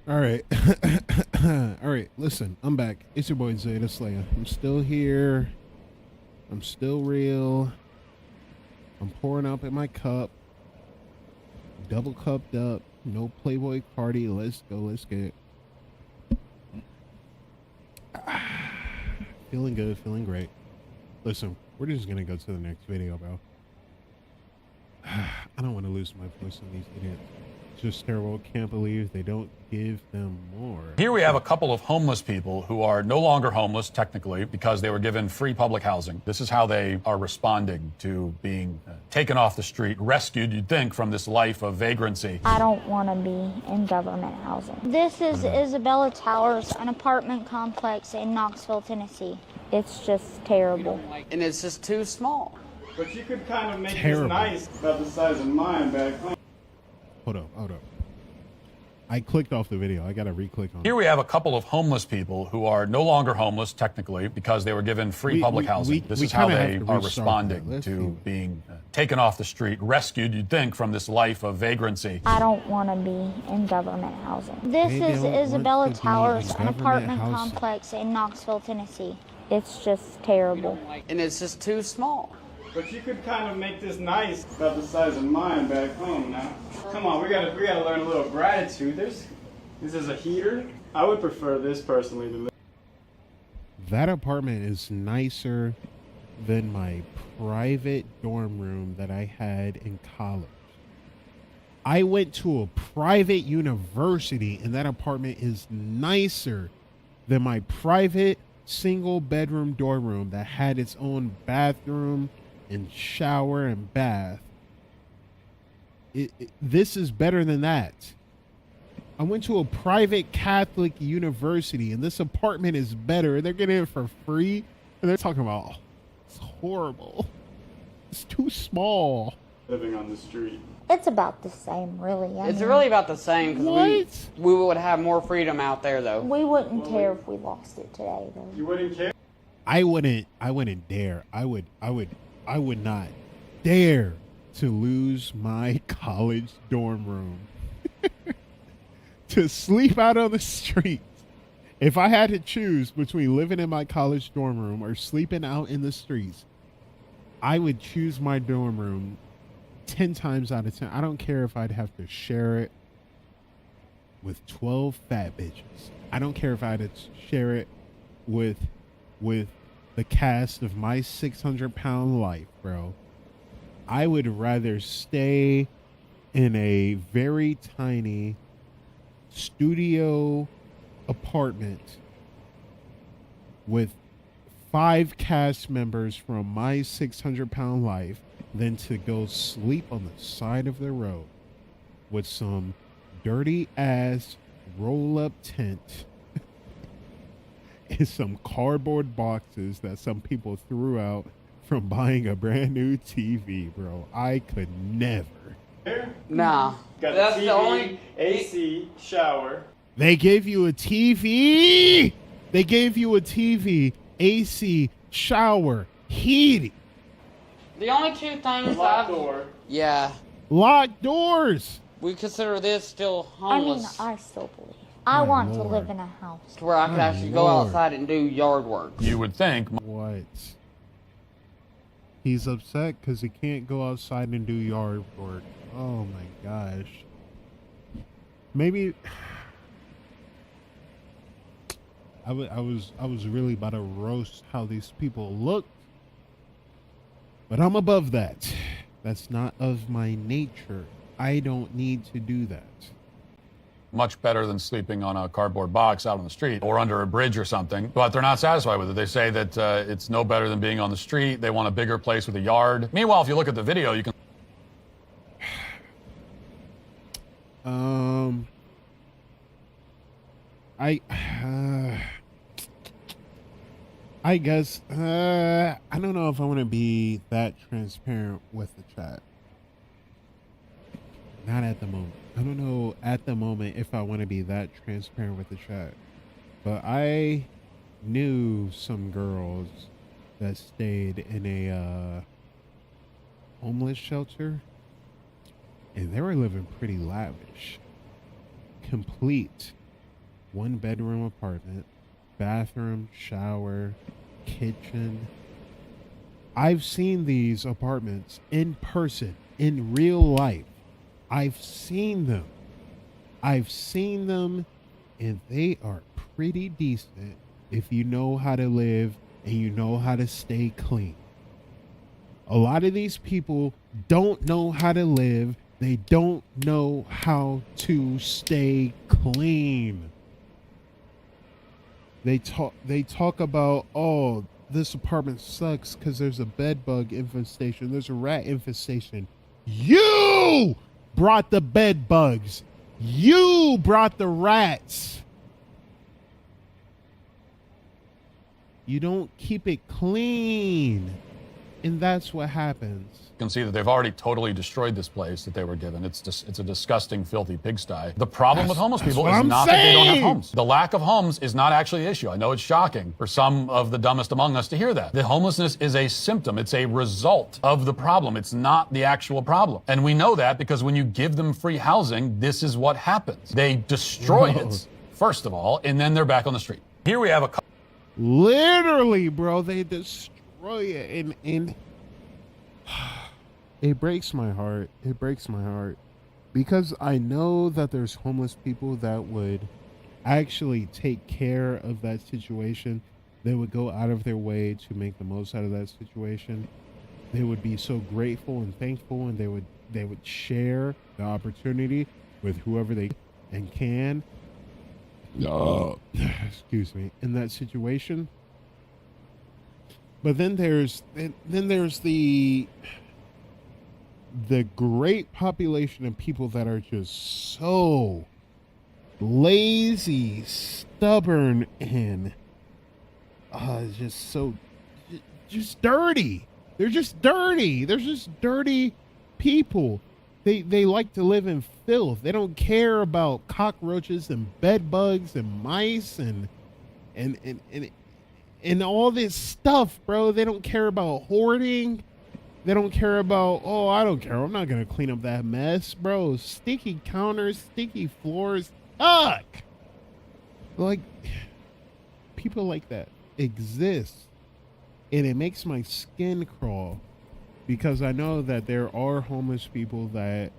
All right. All right. Listen, I'm back. It's your boy Zeta Slayer. I'm still here. I'm still real. I'm pouring up in my cup. Double cupped up. No Playboy Cardi. Let's go. Let's get it. Feeling good. Feeling great. Listen, we're just going to go to the next video, bro. I don't want to lose my voice on these idiots. just terrible. Can't believe they don't give them more. Here we have a couple of homeless people who are no longer homeless, technically, because they were given free public housing. This is how they are responding to being taken off the street, rescued, you'd think, from this life of vagrancy. I don't want to be in government housing. This is Isabella Towers, an apartment complex in Knoxville, Tennessee. It's just terrible. And it's just too small. But you could kind of make this nice about the size of mine back home. Hold up. I clicked off the video. I gotta re-click on it. Here we have a couple of homeless people who are no longer homeless, technically, because they were given free public housing. This is how they are responding to being taken off the street, rescued, you'd think, from this life of vagrancy. I don't want to be in government housing. This is Isabella Towers, an apartment complex in Knoxville, Tennessee. It's just terrible. And it's just too small. But you could kind of make this nice about the size of mine back home now. Come on, we gotta learn a little gratitude. This is a heater. I would prefer this personally to live. That apartment is nicer than my private dorm room that I had in college. I went to a private university and that apartment is nicer than my private single bedroom dorm room that had its own bathroom and shower and bath. This is better than that. I went to a private Catholic university and this apartment is better. They're getting it for free and they're talking about, oh, it's horrible. It's too small. Living on the street. It's about the same, really. It's really about the same. Because we would have more freedom out there, though. We wouldn't care if we lost it today, though. You wouldn't care? I wouldn't dare. I would not dare to lose my college dorm room to sleep out on the street. If I had to choose between living in my college dorm room or sleeping out in the streets, I would choose my dorm room 10 times out of 10. I don't care if I'd have to share it with 12 fat bitches. I don't care if I had to share it with the cast of My 600-Pound Life, bro. I would rather stay in a very tiny studio apartment with 5 cast members from My 600-Pound Life than to go sleep on the side of the road with some dirty ass roll-up tent and some cardboard boxes that some people threw out from buying a brand new TV, bro. I could never. Nah. Got That's TV, the only AC, shower. They gave you a TV. They gave you a TV, AC, shower, heating. The only two things Locked door. Yeah. Locked doors. We consider this still homeless. I still believe. I want to live in a house to where I could actually go outside and do yard work. You would think. What? He's upset because he can't go outside and do yard work. Oh my gosh. Maybe I was really about to roast how these people look, but I'm above that. That's not of my nature. I don't need to do that. Much better than sleeping on a cardboard box out on the street or under a bridge or something, but they're not satisfied with it. They say that it's no better than being on the street. They want a bigger place with a yard. Meanwhile, if you look at the video, you can... I guess, I don't know if I want to be that transparent with the chat. Not at the moment. I don't know at the moment if I want to be that transparent with the chat. But I knew some girls that stayed in a homeless shelter. And they were living pretty lavish. Complete 1-bedroom apartment. Bathroom, shower, kitchen. I've seen these apartments in person, in real life. I've seen them. And they are pretty decent if you know how to live and you know how to stay clean. A lot of these people don't know how to live. They don't know how to stay clean. They talk about, oh, this apartment sucks because there's a bed bug infestation. There's a rat infestation. You brought the bed bugs. You brought the rats. You don't keep it clean. And that's what happens. You can see that they've already totally destroyed this place that they were given. It's a disgusting, filthy pigsty. The problem with homeless people is not that they don't have homes. The lack of homes is not actually the issue. I know it's shocking for some of the dumbest among us to hear that. The homelessness is a symptom. It's a result of the problem. It's not the actual problem. And we know that because when you give them free housing, this is what happens. They destroy it, first of all, and then they're back on the street. Here we have a... Literally, bro, they destroy it. And it breaks my heart. It breaks my heart because I know that there's homeless people that would actually take care of that situation. They would go out of their way to make the most out of that situation. They would be so grateful and thankful, and they would share the opportunity with whoever they can. Excuse me, in that situation. But then there's the great population of people that are just so lazy, stubborn, and just dirty. They're just dirty. They're just dirty people. They like to live in filth. They don't care about cockroaches and bed bugs and mice and all this stuff, bro. They don't care about hoarding. They don't care about, oh, I don't care. I'm not going to clean up that mess, bro. Sticky counters, sticky floors. Fuck. Like, people like that exist. And it makes my skin crawl because I know that there are homeless people that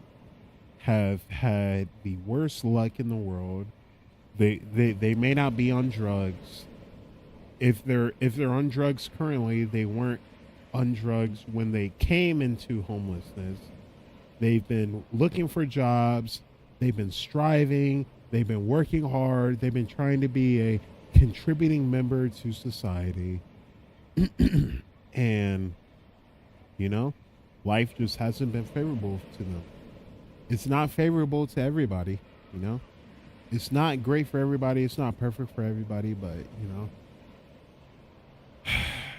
have had the worst luck in the world. They may not be on drugs. If they're on drugs currently, they weren't on drugs when they came into homelessness. They've been looking for jobs. They've been striving. They've been working hard. They've been trying to be a contributing member to society. And, you know, life just hasn't been favorable to them. It's not favorable to everybody, you know. It's not great for everybody. It's not perfect for everybody, but, you know.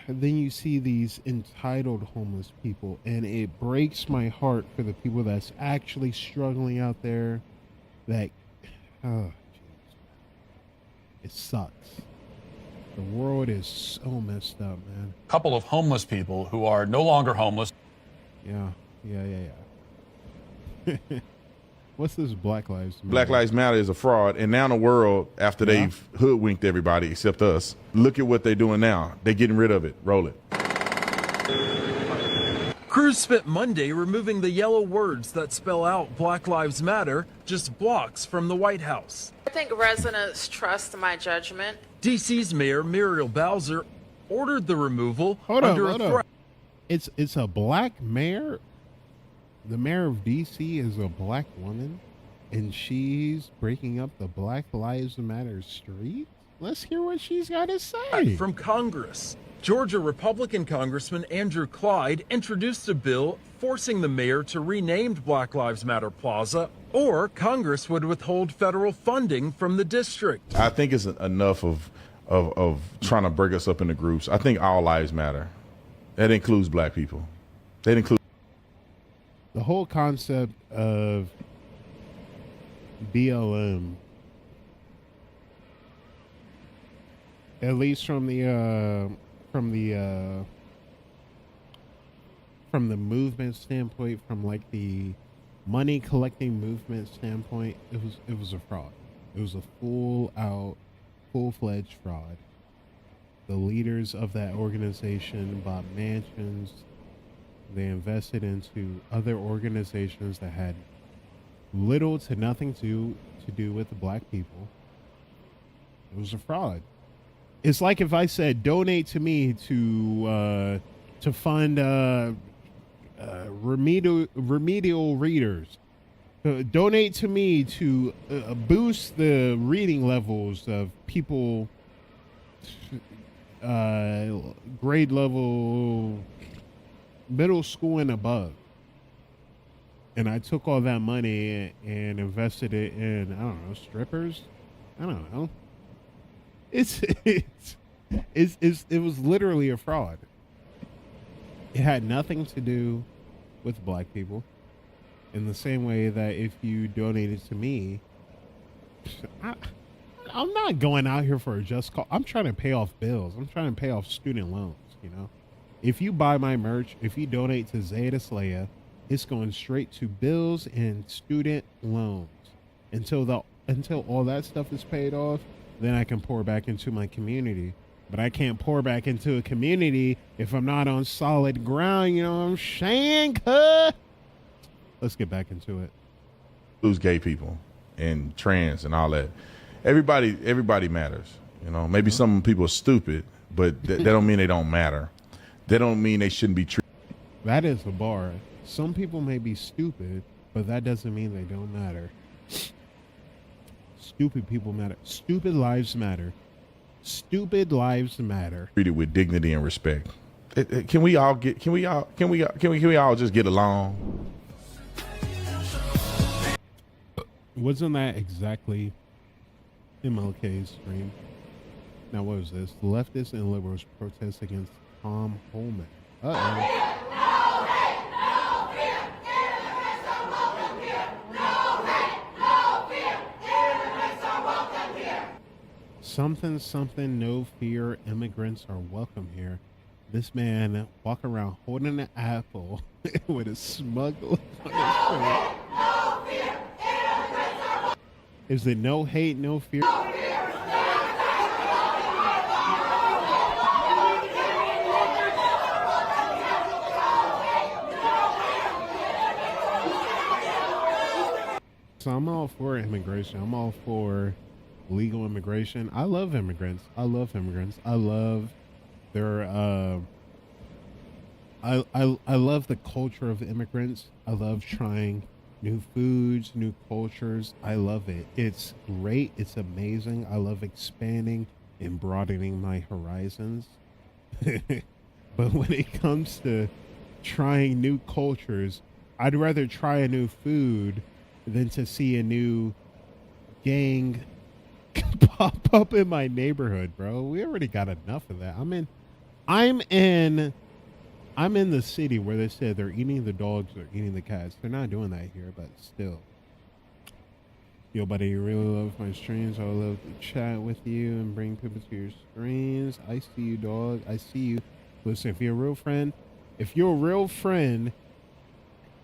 And then you see these entitled homeless people, and it breaks my heart for the people that's actually struggling out there. That, oh, geez, it sucks. The world is so messed up, man. A couple of homeless people who are no longer homeless. Yeah. What's this Black Lives Matter? Black Lives Matter is a fraud, and now the world, after they've hoodwinked everybody except us, look at what they're doing now. They're getting rid of it. Roll it. Crews spent Monday removing the yellow words that spell out Black Lives Matter just blocks from the White House. I think residents trust my judgment. DC's Mayor Muriel Bowser ordered the removal Hold under up. a threat. It's a black mayor. The mayor of DC is a black woman, and she's breaking up the Black Lives Matter street. Let's hear what she's got to say. From Congress, Georgia Republican Congressman Andrew Clyde introduced a bill forcing the mayor to rename Black Lives Matter Plaza, or Congress would withhold federal funding from the district. I think it's enough of trying to break us up into groups. I think all lives matter. That includes black people. That includes the whole concept of BLM, at least from the movement standpoint, from like the money collecting movement standpoint, it was a fraud. It was a full-fledged fraud. The leaders of that organization bought mansions. They invested into other organizations that had little to nothing to do with the black people. It was a fraud. It's like if I said, donate to me to fund remedial readers. donate to me to boost the reading levels of people grade level middle school and above. And I took all that money and invested it in, I don't know, strippers. I don't know. It was literally a fraud. It had nothing to do with black people. In the same way that if you donated to me, I'm not going out here for a just cause. I'm trying to pay off bills. I'm trying to pay off student loans, you know? If you buy my merch, if you donate to Zeta Slaya, it's going straight to bills and student loans. Until all that stuff is paid off, then I can pour back into my community. But I can't pour back into a community if I'm not on solid ground, you know what I'm saying? Cuz? Let's get back into it. Lose gay people and trans and all that. Everybody matters. You know, maybe some people are stupid, but that don't mean they don't matter. That don't mean they shouldn't be treated. That is the bar. Some people may be stupid, but that doesn't mean they don't matter. Stupid people matter. Stupid lives matter. Stupid lives matter. Treated with dignity and respect. Can we all just get along? Wasn't that exactly MLK's dream? Now what was this? Leftists and liberals protest against Tom Holman. Uh-oh. Something, something, no fear, immigrants are welcome here. This man walk around holding an apple with a smug look on his face. Is it no hate, no fear? So I'm all for immigration. I'm all for legal immigration. I love immigrants. I love immigrants. I love their I love the culture of immigrants. I love trying new foods, new cultures. I love it. It's great. It's amazing. I love expanding and broadening my horizons. But when it comes to trying new cultures, I'd rather try a new food than to see a new gang pop up in my neighborhood, bro. We already got enough of that. I'm in the city where they said they're eating the dogs, they're eating the cats. They're not doing that here, but still. Yo, buddy, you really love my streams. I would love to chat with you and bring people to your streams. I see you, dog. I see you. Listen, if you're a real friend,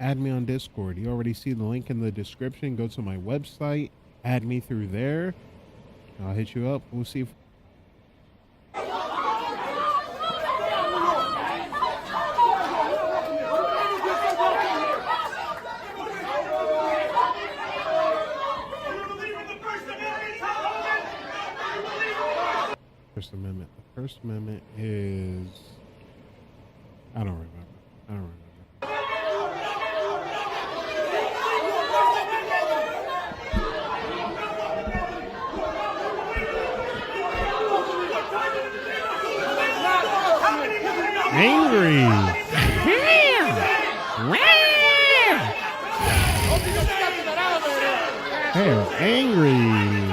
add me on Discord. You already see the link in the description. Go to my website, add me through there. I'll hit you up. We'll see if First Amendment. The First Amendment is I don't remember. Angry. They're angry.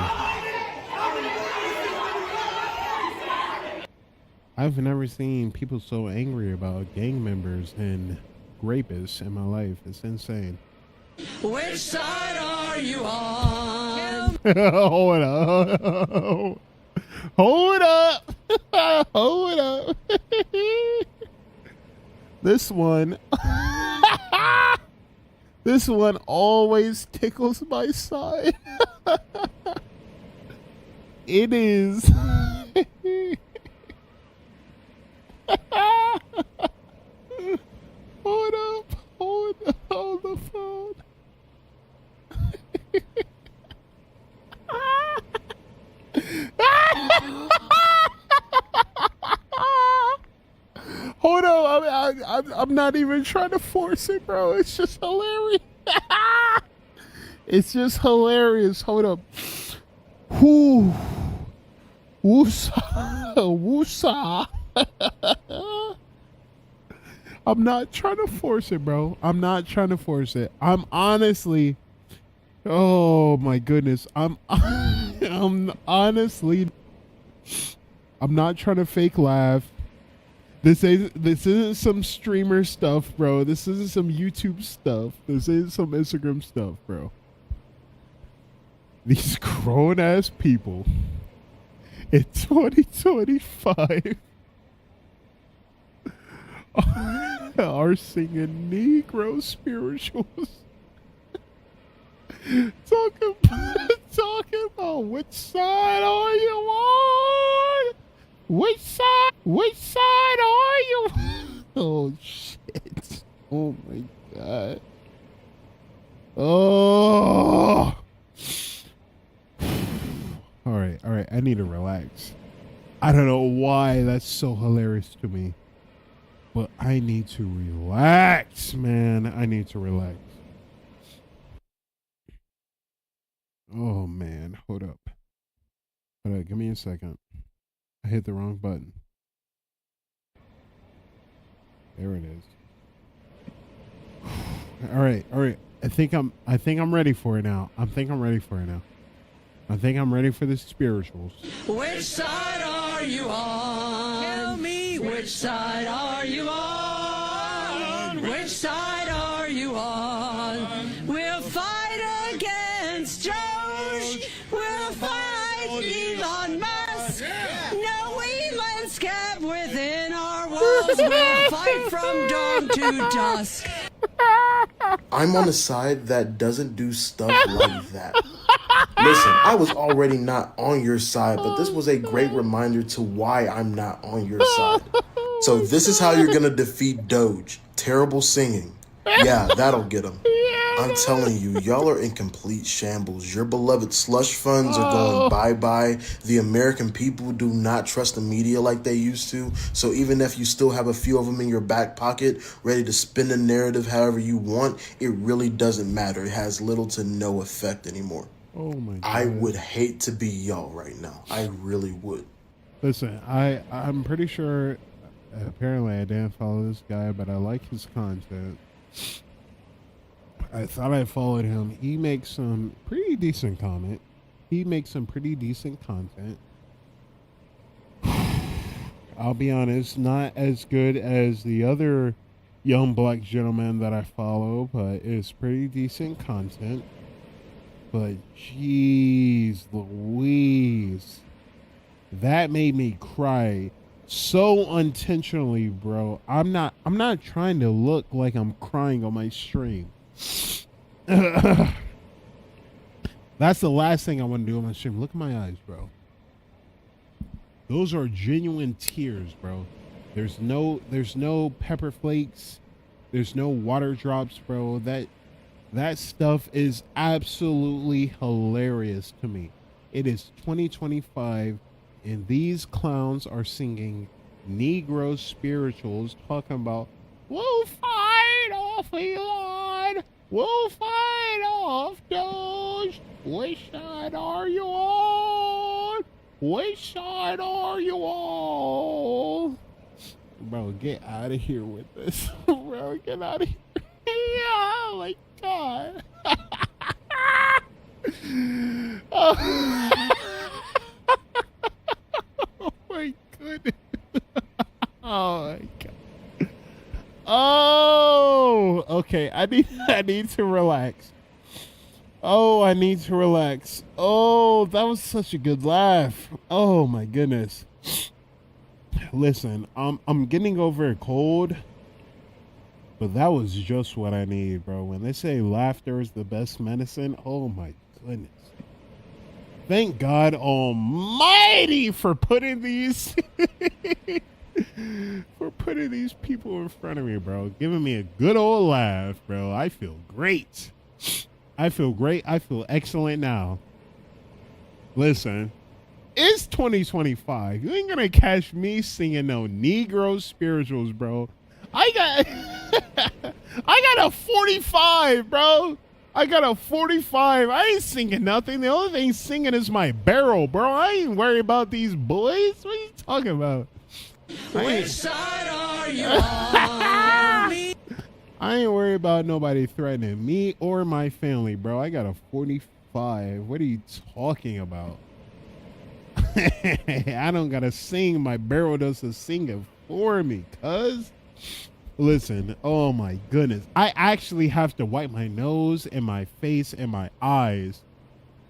I've never seen people so angry about gang members and rapists in my life. It's insane. Which side are you on? Hold up. Hold up. Hold up. This one always tickles my side. It is hold the phone. Hold on, I'm not even trying to force it, bro. It's just hilarious. It's just hilarious. Hold up. Whoo. Woosa. Woosa. I'm not trying to force it, bro. I'm not trying to force it. I'm honestly, oh my goodness. I'm honestly, I'm not trying to fake laugh. This isn't some streamer stuff, bro. This isn't some YouTube stuff. This isn't some Instagram stuff, bro. These grown ass people in 2025 are singing Negro spirituals. talking about which side are you on? Which side are you? Oh shit. Oh my god. Oh. All right. I need to relax. I don't know why that's so hilarious to me, but I need to relax, man. I need to relax. Oh man, hold up. Give me a second. I hit the wrong button. There it is. All right. I think I'm ready for it now. I think I'm ready for the spirituals. Which side are you on? Tell me, which side are you on? Which side are you on? We'll fight against George. We'll fight Elon Musk. No Elon scab within our walls. We'll fight from dawn to dusk. I'm on a side that doesn't do stuff like that. Listen, I was already not on your side, but this was a great reminder to why I'm not on your side. So this is how you're gonna defeat Doge. Terrible singing. Yeah, that'll get him. I'm telling you, y'all are in complete shambles. Your beloved slush funds are going bye-bye. The American people do not trust the media like they used to. So even if you still have a few of them in your back pocket, ready to spin the narrative however you want, it really doesn't matter. It has little to no effect anymore. Oh my God. I would hate to be y'all right now. I really would. Listen, I'm pretty sure, apparently I didn't follow this guy, but I like his content. I thought I followed him. He makes some pretty decent content. I'll be honest, not as good as the other young black gentleman that I follow, but it's pretty decent content. But jeez Louise, that made me cry so unintentionally, bro. I'm not trying to look like I'm crying on my stream. That's the last thing I want to do on my stream. Look at my eyes, bro. Those are genuine tears, bro. There's no pepper flakes. There's no water drops, bro. That stuff is absolutely hilarious to me. It is 2025, and these clowns are singing Negro spirituals talking about, we'll fight off Elon, we'll fight off Doge. Which side are you on? Which side are you on? Bro, get out of here with this. Bro, get out of here. Yeah, like God. Oh my goodness. Oh my God. Oh, okay. I need to relax. Oh, I need to relax. Oh, that was such a good laugh. Oh my goodness. Listen, I'm getting over a cold. But that was just what I need, bro. When they say laughter is the best medicine, oh my goodness. Thank God Almighty for putting these people in front of me, bro. Giving me a good old laugh, bro. I feel great. I feel excellent now. Listen, it's 2025. You ain't gonna catch me singing no Negro spirituals, bro. I got a 45, bro. I got a 45. I ain't singing nothing. The only thing singing is my barrel, bro. I ain't worried about these boys. What are you talking about? Which side are you on? I ain't worried about nobody threatening me or my family, bro. I got a 45. What are you talking about? I don't gotta sing. My barrel does the singing for me, cuz. Listen, oh my goodness. I actually have to wipe my nose and my face and my eyes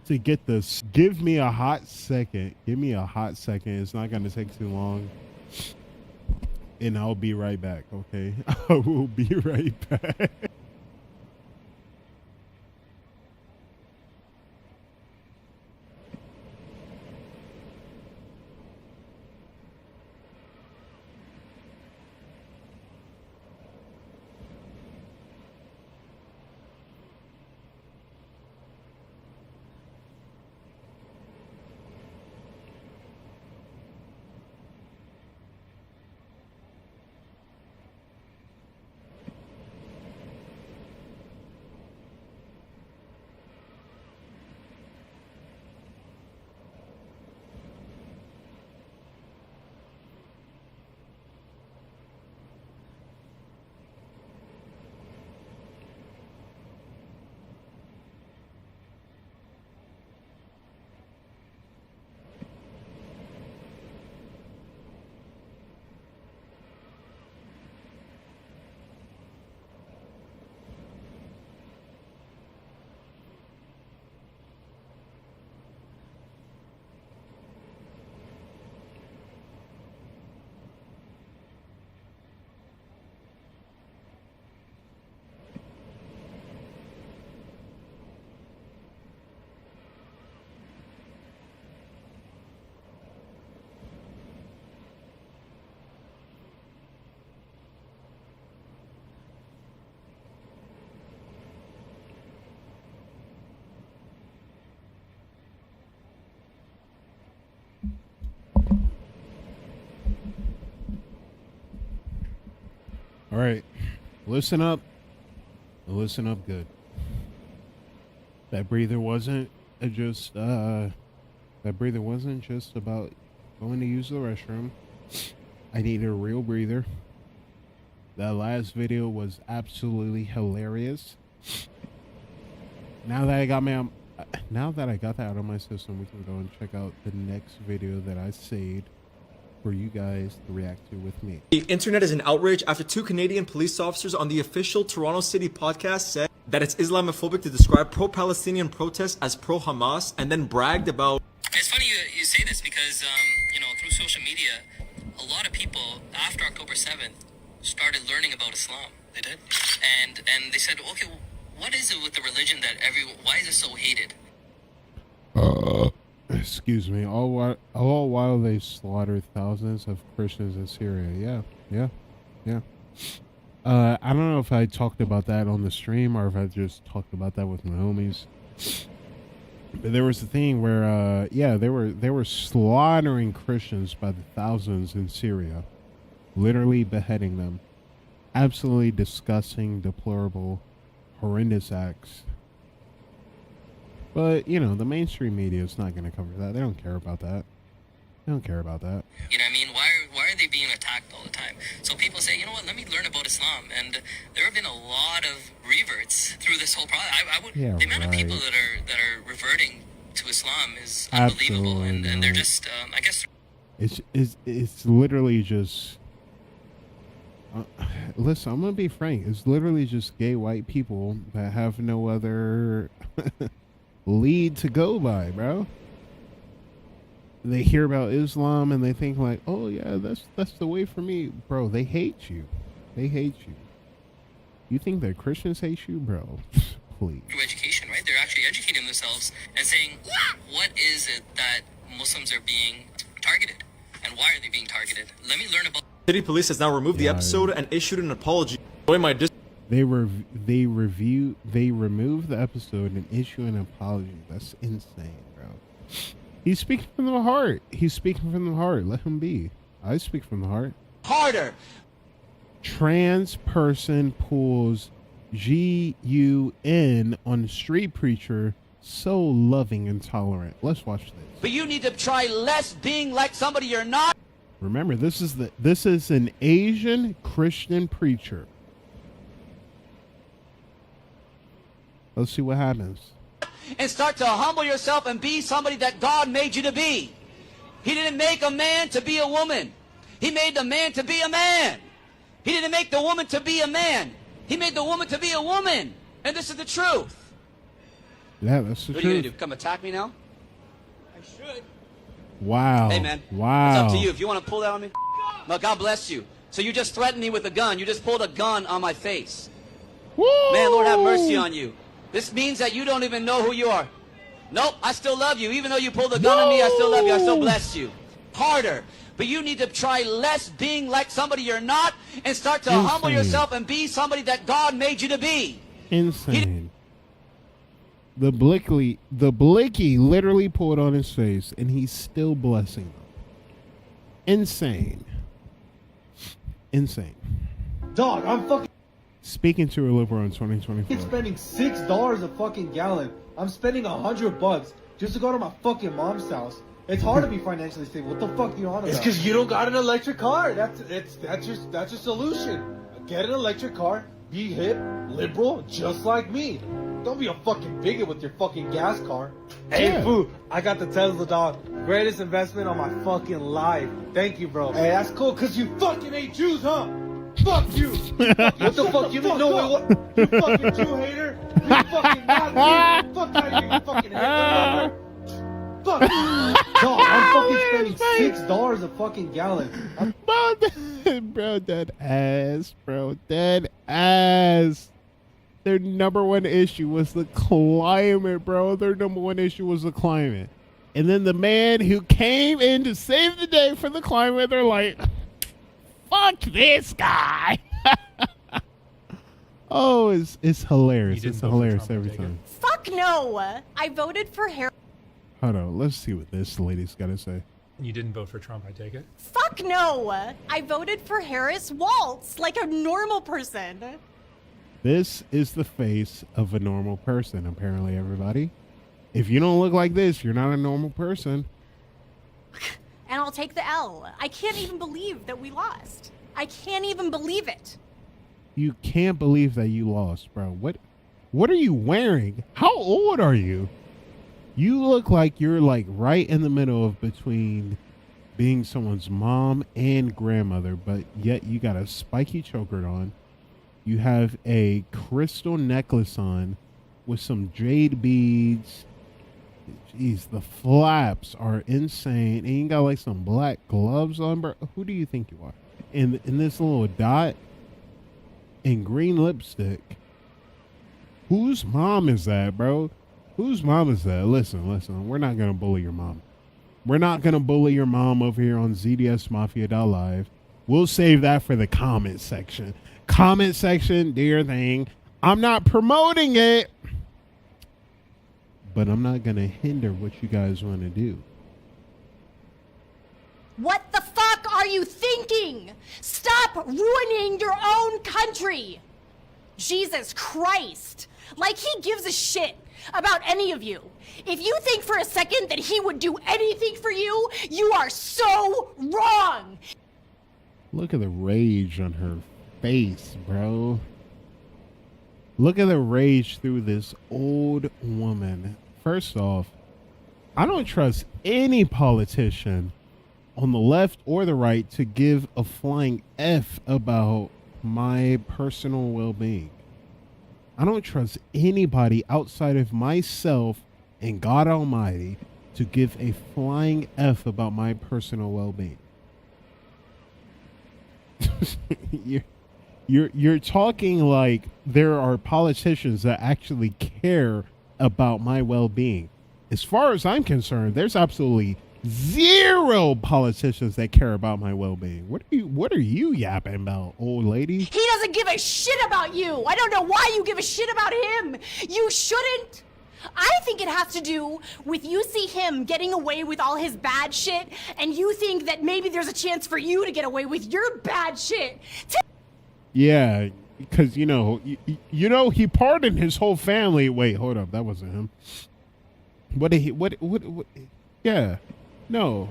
to get this. Give me a hot second. Give me a hot second. It's not gonna take too long. And I'll be right back, okay? I will be right back. All right, listen up. Listen up good. That breather wasn't just about going to use the restroom. I needed a real breather. That last video was absolutely hilarious. Now that I got that out of my system, we can go and check out the next video that I saved for you guys to react to with me. The internet is an outrage after 2 Canadian police officers on the official Toronto City podcast said that it's Islamophobic to describe pro-Palestinian protests as pro-Hamas, and then bragged about... It's funny you say this because, through social media, a lot of people after October 7th started learning about Islam. They did. And they said, okay, well, what is it with the religion that why is it so hated? Excuse me. All while they slaughtered thousands of Christians in Syria. Yeah. I don't know if I talked about that on the stream or if I just talked about that with my homies. But there was a thing where, they were slaughtering Christians by the thousands in Syria, literally beheading them. Absolutely disgusting, deplorable, horrendous acts. But, the mainstream media is not going to cover that. They don't care about that. They don't care about that. You know what I mean? Why are they being attacked all the time? So people say, you know what, let me learn about Islam. And there have been a lot of reverts through this whole process. The amount of people that are reverting to Islam is unbelievable. And they're just, I guess... It's literally just... listen, I'm going to be frank. It's literally just gay white people that have no other... lead to go by, bro. They hear about Islam and they think like, oh yeah, that's the way for me, bro. They hate you. You think that Christians hate you, bro? Please. Through education, right? They're actually educating themselves and saying, what is it that Muslims are being targeted, and why are they being targeted? Let me learn about. City Police has now removed the episode and issued an apology. They remove the episode and issue an apology. That's insane, bro. He's speaking from the heart. Let him be. I speak from the heart. Harder. Trans person pulls G-U-N on Street Preacher. So loving and tolerant. Let's watch this. But you need to try less being like somebody you're not. Remember, this is an Asian Christian preacher. Let's see what happens. And start to humble yourself and be somebody that God made you to be. He didn't make a man to be a woman. He made the man to be a man. He didn't make the woman to be a man. He made the woman to be a woman. And this is the truth. Yeah, that's the What truth. are you going to do? Come attack me now? I should. Wow. Hey, man. Wow. It's up to you. If you want to pull that on me, well, God bless you. So you just threatened me with a gun. You just pulled a gun on my face. Woo! Man, Lord have mercy on you. This means that you don't even know who you are. Nope, I still love you. Even though you pulled a gun on me, I still love you. I still bless you. Harder. But you need to try less being like somebody you're not and start to humble yourself and be somebody that God made you to be. Insane. The Blicky literally pulled on his face, and he's still blessing them. Insane. Insane. Dog, I'm fucking Speaking to a liberal in 2024. spending $6 a fucking gallon. I'm spending $100 just to go to my fucking mom's house. It's hard to be financially stable. What the fuck do you on about? It's because you don't got an electric car. That's your solution. Get an electric car. Be hip, liberal, just like me. Don't be a fucking bigot with your fucking gas car. Hey, Boo, I got the Tesla, dog. Greatest investment on my fucking life. Thank you, bro. Hey, that's cool, because you fucking hate Jews, huh? Fuck you. What the fuck you mean? No, wait, what? You fucking Jew hater? You fucking Nazi? Fuck out of here, you fucking Hitler. Fuck. Dog, I'm fucking spending $6 a fucking gallon. Bro, dead ass. Bro, dead ass. Their number one issue was the climate, bro. Their number one issue was the climate. And then the man who came in to save the day for the climate, they're like, fuck this guy. Oh, it's hilarious. It's hilarious every time. Fuck no. I voted for Harris. Hold on. Let's see what this lady's got to say. You didn't vote for Trump, I take it? Fuck no. I voted for Harris Waltz like a normal person. This is the face of a normal person, apparently, everybody. If you don't look like this, you're not a normal person. And I'll take the L. I can't even believe that we lost. I can't even believe it. You can't believe that you lost, bro. What are you wearing? How old are you? You look like you're like right in the middle of between being someone's mom and grandmother, but yet you got a spiky choker on. You have a crystal necklace on with some jade beads. Jeez, the flaps are insane. And you got like some black gloves on, bro. Who do you think you are? In this little dot and green lipstick. Whose mom is that, bro? Whose mom is that? Listen. We're not going to bully your mom. We're not going to bully your mom over here on ZDSMafia.live. We'll save that for the comment section. Comment section, do your thing. I'm not promoting it, but I'm not going to hinder what you guys want to do. What the fuck are you thinking? Stop ruining your own country. Jesus Christ. Like he gives a shit about any of you. If you think for a second that he would do anything for you, you are so wrong. Look at the rage on her face, bro. Look at the rage through this old woman. First off, I don't trust any politician on the left or the right to give a flying F about my personal well-being. I don't trust anybody outside of myself and God Almighty to give a flying F about my personal well-being. You're talking like there are politicians that actually care about my well-being. As far as I'm concerned, there's absolutely zero politicians that care about my well-being. What are you yapping about, old lady? He doesn't give a shit about you. I don't know why you give a shit about him. You shouldn't. I think it has to do with you see him getting away with all his bad shit, and you think that maybe there's a chance for you to get away with your bad shit. Yeah, because you know he pardoned his whole family. Wait, hold up, that wasn't him. What did he? What? Yeah, no,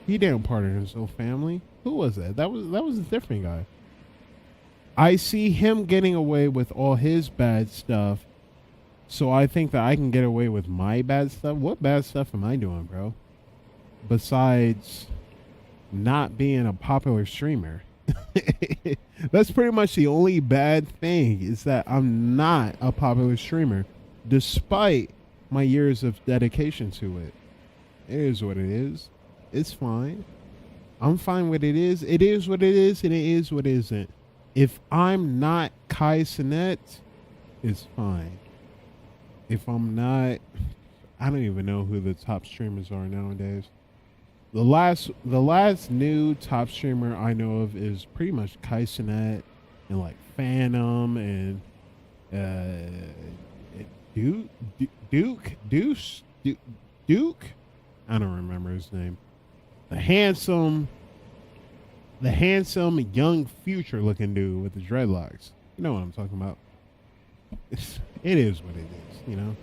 he didn't pardon his whole family. Who was that? That was a different guy. I see him getting away with all his bad stuff, so I think that I can get away with my bad stuff. What bad stuff am I doing, bro? Besides not being a popular streamer. That's pretty much the only bad thing, is that I'm not a popular streamer, despite my years of dedication to it. It is what it is. It's fine. I'm fine with it is. It is what it is, and it is what it isn't. If I'm not Kai Cenat, it's fine. If I'm not, I don't even know who the top streamers are nowadays. The last new top streamer I know of is pretty much Kai Cenat and like Phantom and Duke. I don't remember his name. The handsome young future looking dude with the dreadlocks. You know what I'm talking about. It is what it is, you know.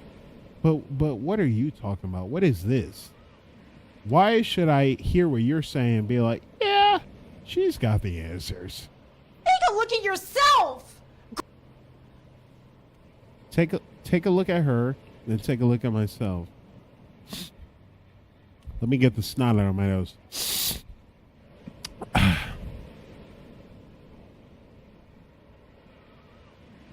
But what are you talking about? What is this? Why should I hear what you're saying and be like, yeah, she's got the answers? Take a look at yourself. Take a look at her, then take a look at myself. Let me get the snot out of my nose.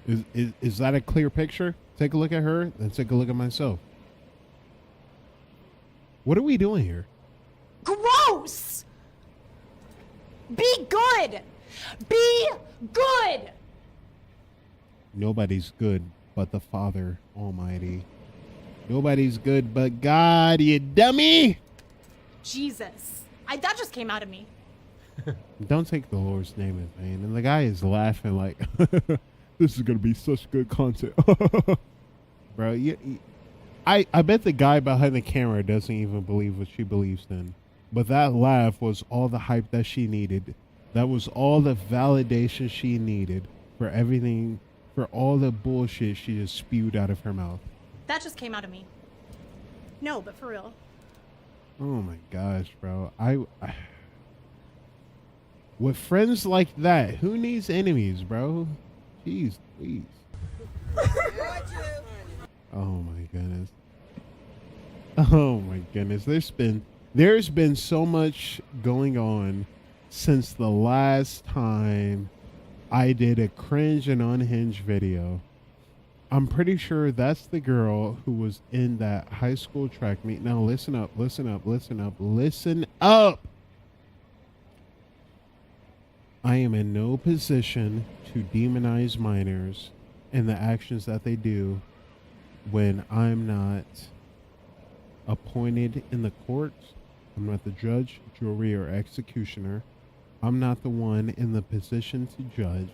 Is that a clear picture? Take a look at her, then take a look at myself. What are we doing here? Gross! Be good! Be good! Nobody's good but the Father Almighty. Nobody's good but God, you dummy! Jesus. That just came out of me. Don't take the Lord's name in vain. And the guy is laughing like, this is going to be such good content. Bro, I bet the guy behind the camera doesn't even believe what she believes in. But that laugh was all the hype that she needed. That was all the validation she needed for everything, for all the bullshit she just spewed out of her mouth. That just came out of me. No, but for real. Oh my gosh, bro. With friends like that, who needs enemies, bro? Jeez, please. Oh my goodness. Oh my goodness. There's been so much going on since the last time I did a Cringe and Unhinged video. I'm pretty sure that's the girl who was in that high school track meet. Now listen up, listen up, listen up, listen up. I am in no position to demonize minors and the actions that they do when I'm not appointed in the courts. I'm not the judge, jury, or executioner. I'm not the one in the position to judge.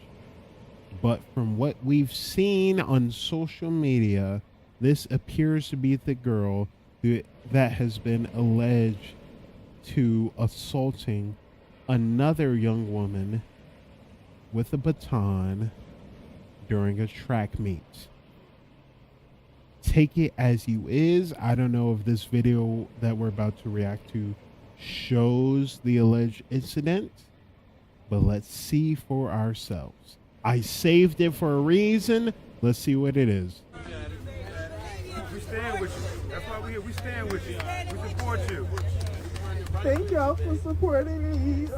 But from what we've seen on social media, this appears to be the girl that has been alleged to assaulting another young woman with a baton during a track meet. Take it as you is. I don't know if this video that we're about to react to shows the alleged incident, but let's see for ourselves. I saved it for a reason. Let's see what it is. We stand with you. That's why we're here. We stand with you. We support you. Thank y'all for supporting me.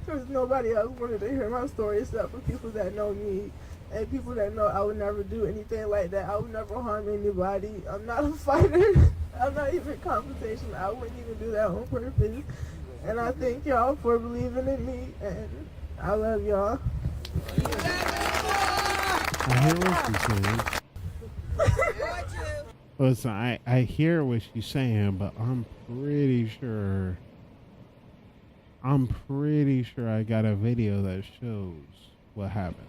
Because nobody else wanted to hear my story except for people that know me and people that know I would never do anything like that. I would never harm anybody. I'm not a fighter. I'm not even confrontational. I wouldn't even do that on purpose. And I thank y'all for believing in me, and I love y'all. I hear what she's saying. Listen, I hear what she's saying, but I'm pretty sure I got a video that shows what happened.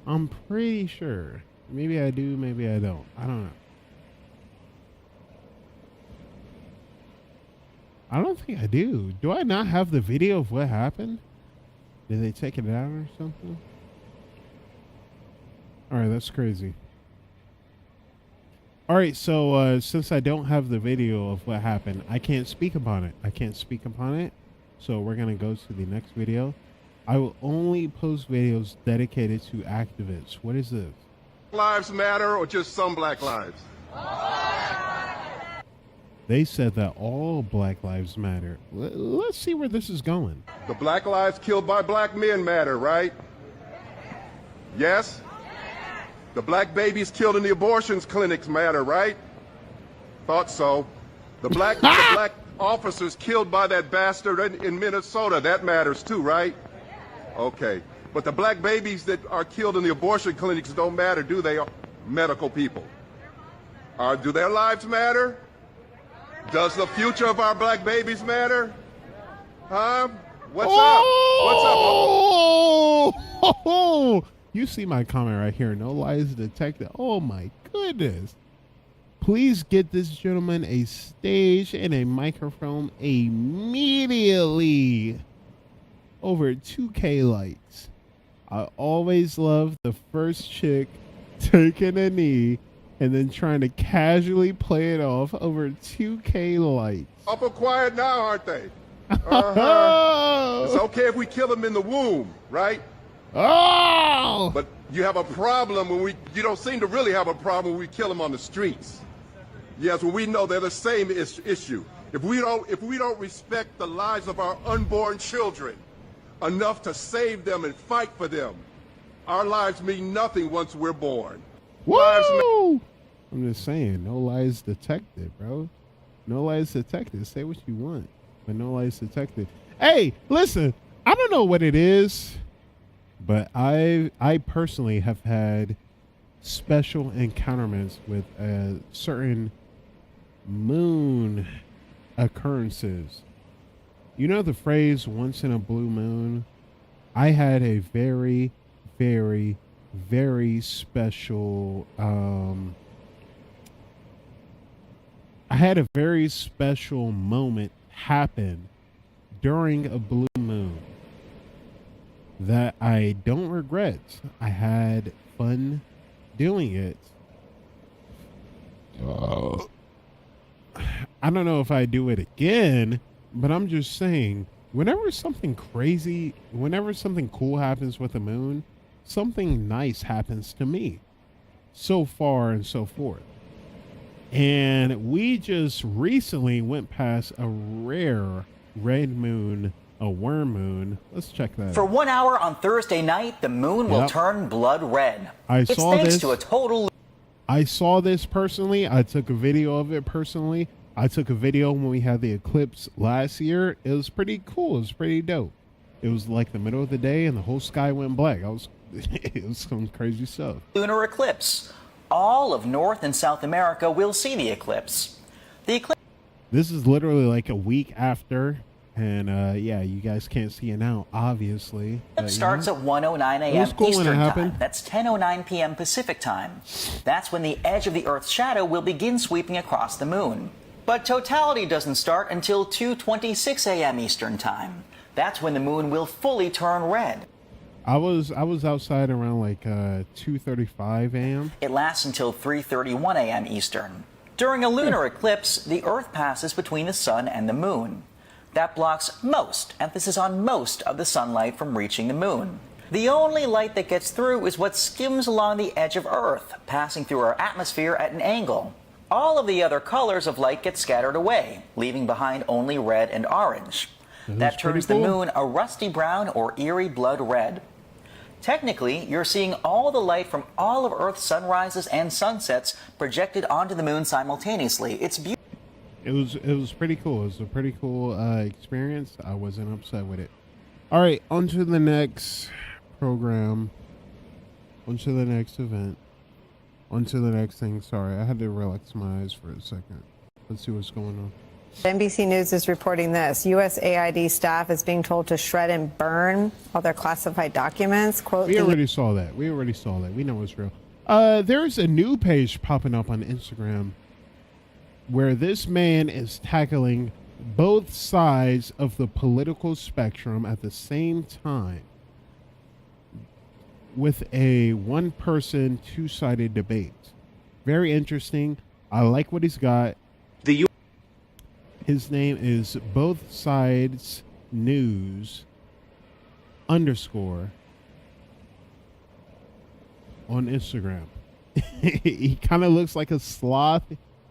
I'm pretty sure. Maybe I do, maybe I don't. I don't know. I don't think I do. Do I not have the video of what happened? Did they take it out or something? All right, that's crazy. All right, so since I don't have the video of what happened, I can't speak upon it. So we're going to go to the next video. I will only post videos dedicated to activists. What is this? Lives matter or just some black lives? They said that all black lives matter. Let's see where this is going. The black lives killed by black men matter, right? Yes? The black babies killed in the abortions clinics matter, right? Thought so. The black officers killed by that bastard in Minnesota, that matters too, right? Okay. But the black babies that are killed in the abortion clinics don't matter, do they, medical people? Do their lives matter? Does the future of our black babies matter? Huh? What's up? What's up? You see my comment right here. No lies detected. Oh my goodness. Please get this gentleman a stage and a microphone immediately. Over 2K likes. I always love the first chick taking a knee and then trying to casually play it off. Over 2K likes. Awful quiet now, aren't they? Uh-huh. It's okay if we kill them in the womb, right? Oh! But you have a problem when you don't seem to really have a problem when we kill them on the streets. Yes, well, we know they're the same issue. If we don't respect the lives of our unborn children enough to save them and fight for them, our lives mean nothing once we're born. Woo! I'm just saying, no lies detected, bro. No lies detected. Say what you want, but no lies detected. Hey, listen, I don't know what it is, but I personally have had special encounters with certain moon occurrences. You know the phrase once in a blue moon? I had a very, very, very special I had a very special moment happen during a blue moon that I don't regret. I had fun doing it. I don't know if I do it again, but I'm just saying, whenever something cool happens with the moon, something nice happens to me. So far and so forth. And we just recently went past a rare red moon, a worm moon. Let's check that For out. 1 hour on Thursday night, the moon will turn blood red. I saw this. To a total. I saw this personally. I took a video of it personally. I took a video when we had the eclipse last year. It was pretty cool. It was pretty dope. It was like the middle of the day and the whole sky went black. It was some crazy stuff. Lunar eclipse. All of North and South America will see the eclipse. The eclipse. This is literally like a week after. And yeah, you guys can't see it now, obviously. But, starts at 1:09 a.m. cool Eastern when it Time. happened. That's 10:09 p.m. Pacific Time. That's when the edge of the Earth's shadow will begin sweeping across the moon. But totality doesn't start until 2:26 a.m. Eastern Time. That's when the moon will fully turn red. I was outside around like 2:35 a.m. It lasts until 3:31 a.m. Eastern. During a lunar eclipse, the Earth passes between the sun and the moon. That blocks most, emphasis on most, of the sunlight from reaching the moon. The only light that gets through is what skims along the edge of Earth, passing through our atmosphere at an angle. All of the other colors of light get scattered away, leaving behind only red and orange. That turns the moon a rusty brown or eerie blood red. Technically, you're seeing all the light from all of Earth's sunrises and sunsets projected onto the moon simultaneously. It's beautiful. It was pretty cool. It was a pretty cool experience. I wasn't upset with it. All right, on to the next program. On to the next event. On to the next thing. Sorry, I had to relax my eyes for a second. Let's see what's going on. NBC News is reporting this. USAID staff is being told to shred and burn all their classified documents. Quote, We already saw that. We know it's real. There's a new page popping up on Instagram where this man is tackling both sides of the political spectrum at the same time. with a one-person, two-sided debate. Very interesting. I like what he's got. His name is Both Sides News _ on Instagram. He kind of looks like a sloth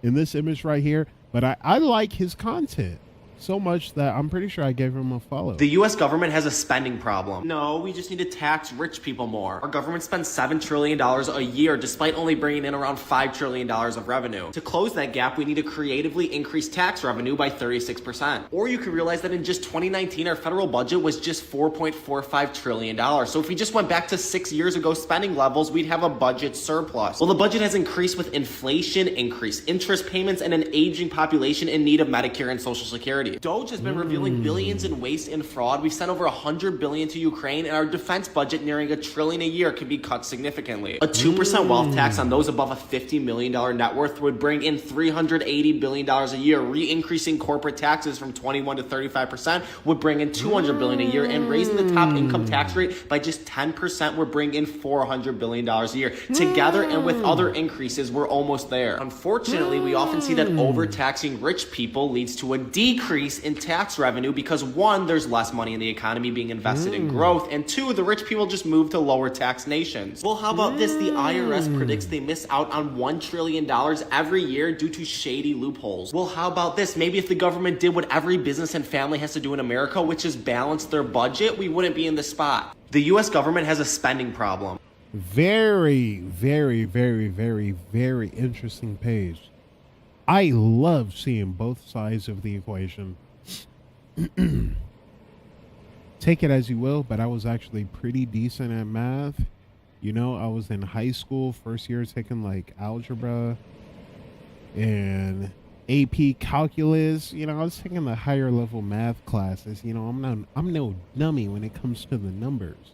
in this image right here, but I like his content so much that I'm pretty sure I gave him a follow. The U.S. government has a spending problem. No, we just need to tax rich people more. Our government spends $7 trillion a year despite only bringing in around $5 trillion of revenue. To close that gap, we need to creatively increase tax revenue by 36%. Or you could realize that in just 2019, our federal budget was just $4.45 trillion. So if we just went back to 6 years ago spending levels, we'd have a budget surplus. Well, the budget has increased with inflation, increased interest payments, and an aging population in need of Medicare and Social Security. Doge has been revealing billions in waste and fraud. We've sent over $100 billion to Ukraine, and our defense budget nearing $1 trillion a year could be cut significantly. A 2% wealth tax on those above a $50 million net worth would bring in $380 billion a year. Re-increasing corporate taxes from 21 to 35% would bring in $200 billion a year, and raising the top income tax rate by just 10% would bring in $400 billion a year. Together and with other increases, we're almost there. Unfortunately, we often see that overtaxing rich people leads to a decrease in tax revenue because 1, there's less money in the economy being invested in growth, and 2, the rich people just move to lower tax nations. Well, how about this? The IRS predicts they miss out on $1 trillion every year due to shady loopholes. Well, how about this? Maybe if the government did what every business and family has to do in America, which is balance their budget, we wouldn't be in this spot. The U.S. government has a spending problem. Very, very, very, very, very interesting page. I love seeing both sides of the equation. Take it as you will, but I was actually pretty decent at math. You know, I was in high school, first year taking like algebra and AP calculus. You know, I was taking the higher level math classes. You know, I'm no dummy when it comes to the numbers.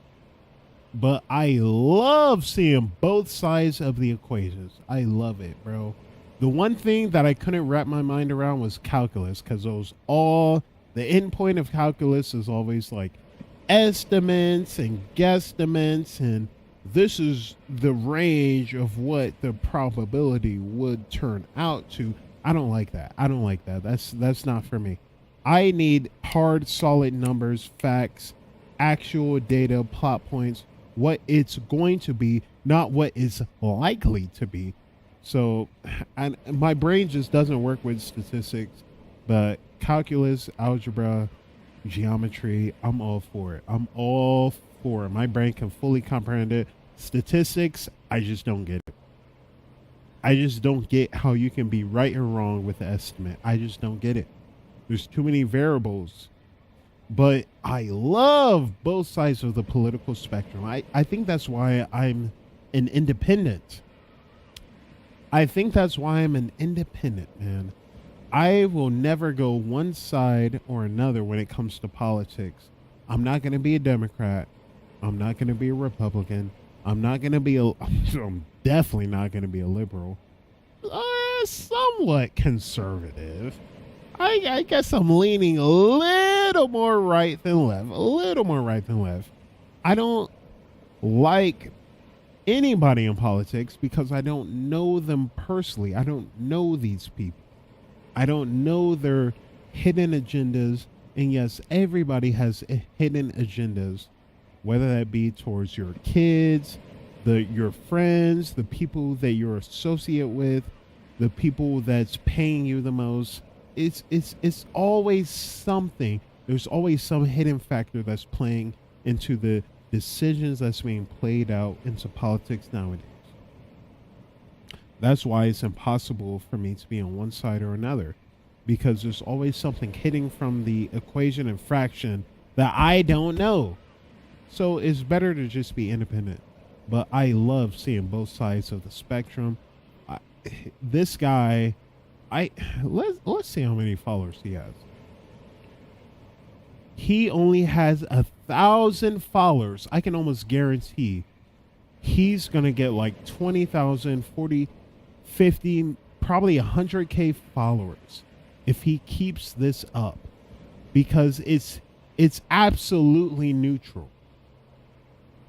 But I love seeing both sides of the equations. I love it, bro. The one thing that I couldn't wrap my mind around was calculus, because the end point of calculus is always like estimates and guesstimates, and this is the range of what the probability would turn out to. I don't like that. That's not for me. I need hard, solid numbers, facts, actual data, plot points, what it's going to be, not what is likely to be. So my brain just doesn't work with statistics, but calculus, algebra, geometry, I'm all for it. My brain can fully comprehend it. Statistics, I just don't get it. I just don't get how you can be right or wrong with the estimate. I just don't get it. There's too many variables. But I love both sides of the political spectrum. I think that's why I'm an independent. Man. I will never go one side or another when it comes to politics. I'm not going to be a Democrat. I'm not going to be a Republican. I'm definitely not going to be a liberal. Somewhat conservative. I guess I'm leaning a little more right than left. I don't like anybody in politics because I don't know them personally. I don't know these people. I don't know their hidden agendas. And yes, everybody has hidden agendas, whether that be towards your kids, your friends, the people that you're associate with, the people that's paying you the most. It's always something. There's always some hidden factor that's playing into the decisions that's being played out into politics nowadays. That's why it's impossible for me to be on one side or another, because there's always something hidden from the equation and fraction that I don't know. So it's better to just be independent. But I love seeing both sides of the spectrum. This guy, let's see how many followers he has. He only has 1,000 followers. I can almost guarantee he's going to get like 20,000, 40, 50, probably 100K followers if he keeps this up, because it's absolutely neutral.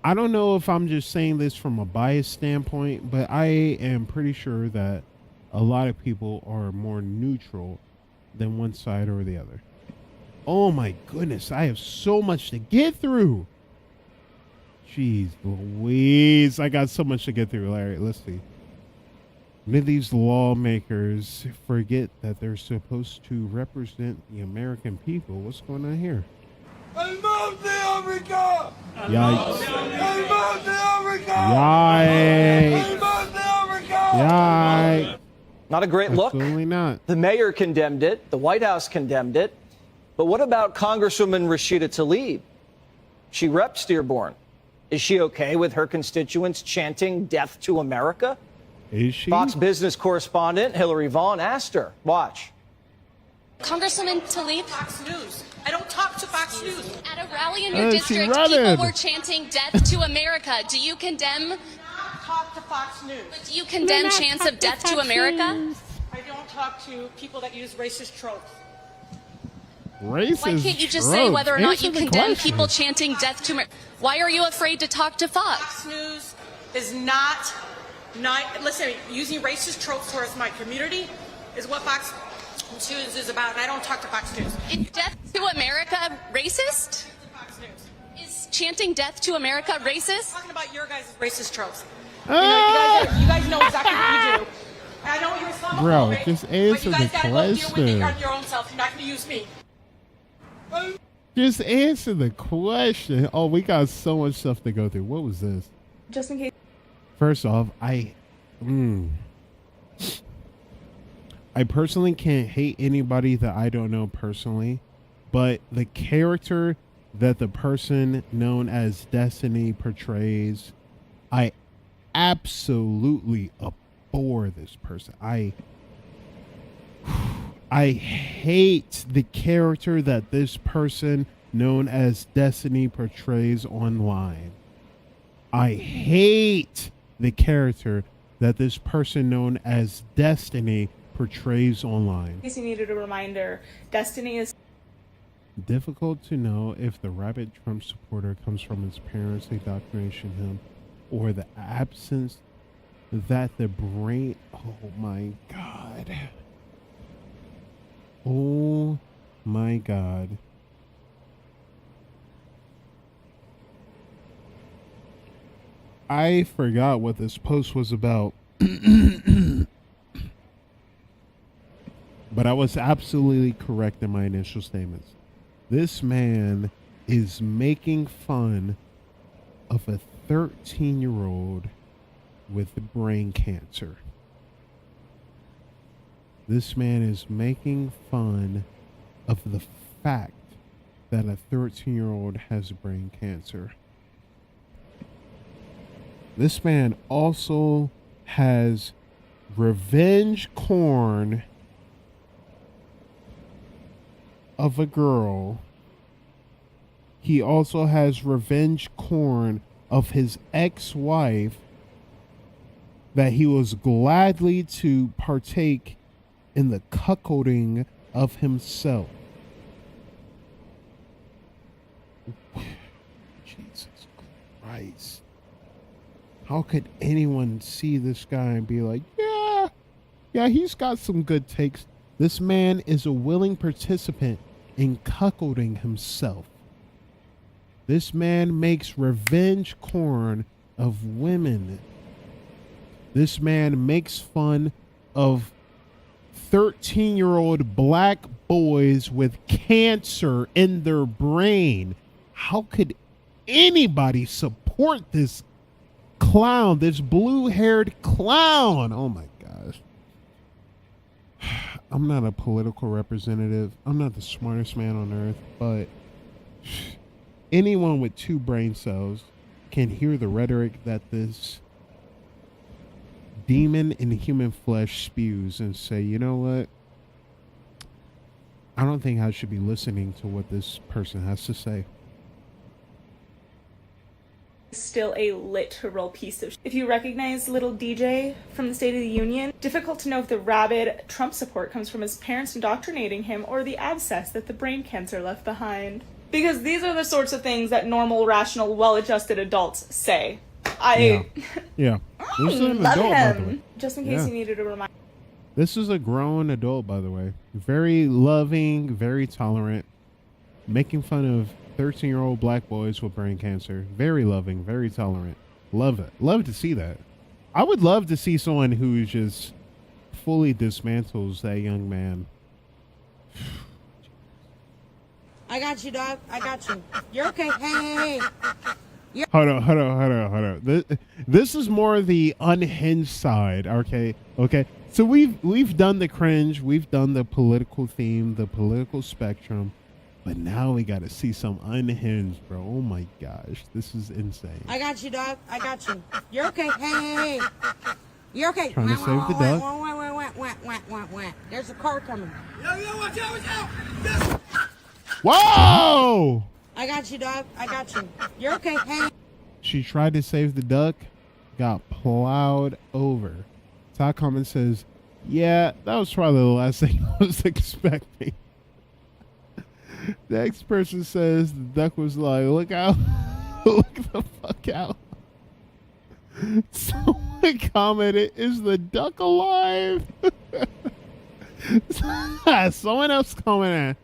I don't know if I'm just saying this from a biased standpoint, but I am pretty sure that a lot of people are more neutral than one side or the other. Oh my goodness, I have so much to get through. Jeez Louise, I got so much to get through, Larry. Let's see. Did these lawmakers forget that they're supposed to represent the American people? What's going on here? Yikes. Yikes. Not a great look. Absolutely not. The mayor condemned it. The White House condemned it. But what about Congresswoman Rashida Tlaib? She reps Dearborn. Is she okay with her constituents chanting death to America? Is she? Fox Business correspondent Hillary Vaughn asked her. Watch. Congresswoman Tlaib. Fox News. I don't talk to Fox News. At a rally in your district, people were chanting death to America. Do you condemn? Talk to Fox News. But do you condemn chants of death to America? I don't talk to people that use racist tropes. Racist. Why can't you just say whether or not you condemn people chanting death to America? Why are you afraid to talk to Fox? Fox News is not listen, using racist tropes towards my community is what Fox News is about, and I don't talk to Fox News. Is death to America racist? Fox News. Is chanting death to America racist? I'm talking about your guys' racist tropes. You guys know exactly what you do. I know you're Islamophobic, Bro, just answer but you guys the gotta go deal with it question. on your own self. You're not going to use me. Just answer the question. Oh, we got so much stuff to go through. What was this? Just in case. First off, I personally can't hate anybody that I don't know personally, but the character that the person known as Destiny portrays, I absolutely abhor this person. I hate the character that this person known as Destiny portrays online. I hate the character that this person known as Destiny portrays online. In case you needed a reminder, Destiny is Difficult to know if the rabid Trump supporter comes from his parents' indoctrination him or the absence that the brain... Oh my God. Oh my God. I forgot what this post was about. But I was absolutely correct in my initial statements. This man is making fun of a 13-year-old with brain cancer. This man is making fun of the fact that a 13-year-old has brain cancer. This man also has revenge porn of a girl. He also has revenge porn of his ex-wife that he was gladly to partake in the cuckolding of himself. Jesus Christ. How could anyone see this guy and be like, yeah, he's got some good takes. This man is a willing participant in cuckolding himself. This man makes revenge porn of women. This man makes fun of 13-year-old black boys with cancer in their brain. How could anybody support this clown, this blue-haired clown? Oh my gosh. I'm not a political representative. I'm not the smartest man on earth, but anyone with 2 brain cells can hear the rhetoric that this demon in human flesh spews and say, you know what? I don't think I should be listening to what this person has to say. still a literal piece of shit. If you recognize little DJ from the State of the Union, difficult to know if the rabid Trump support comes from his parents indoctrinating him or the abscess that the brain cancer left behind. Because these are the sorts of things that normal, rational, well-adjusted adults say. Yeah. This is an love adult, by the way. him. Just in case Yeah. you needed a reminder. This is a grown adult, by the way. Very loving, very tolerant, making fun of 13-year-old black boys with brain cancer. Very loving, very tolerant. Love it. Love to see that. I would love to see someone who just fully dismantles that young man. I got you, dog. I got you. You're okay. Hey. Hold on. This is more the unhinged side, okay? Okay. So we've done the cringe, we've done the political theme, the political spectrum, but now we got to see some unhinged, bro. Oh my gosh, this is insane. I got you, dog. I got you. You're okay. Hey. You're okay. Trying to save the duck. There's a car coming. Yo, watch out! Whoa! I got you, dog. I got you. You're okay. Hey. She tried to save the duck, got plowed over. Top comment says, yeah, that was probably the last thing I was expecting. The next person says the duck was like, look out. Look the fuck out. Someone commented, is the duck alive? Someone else commented,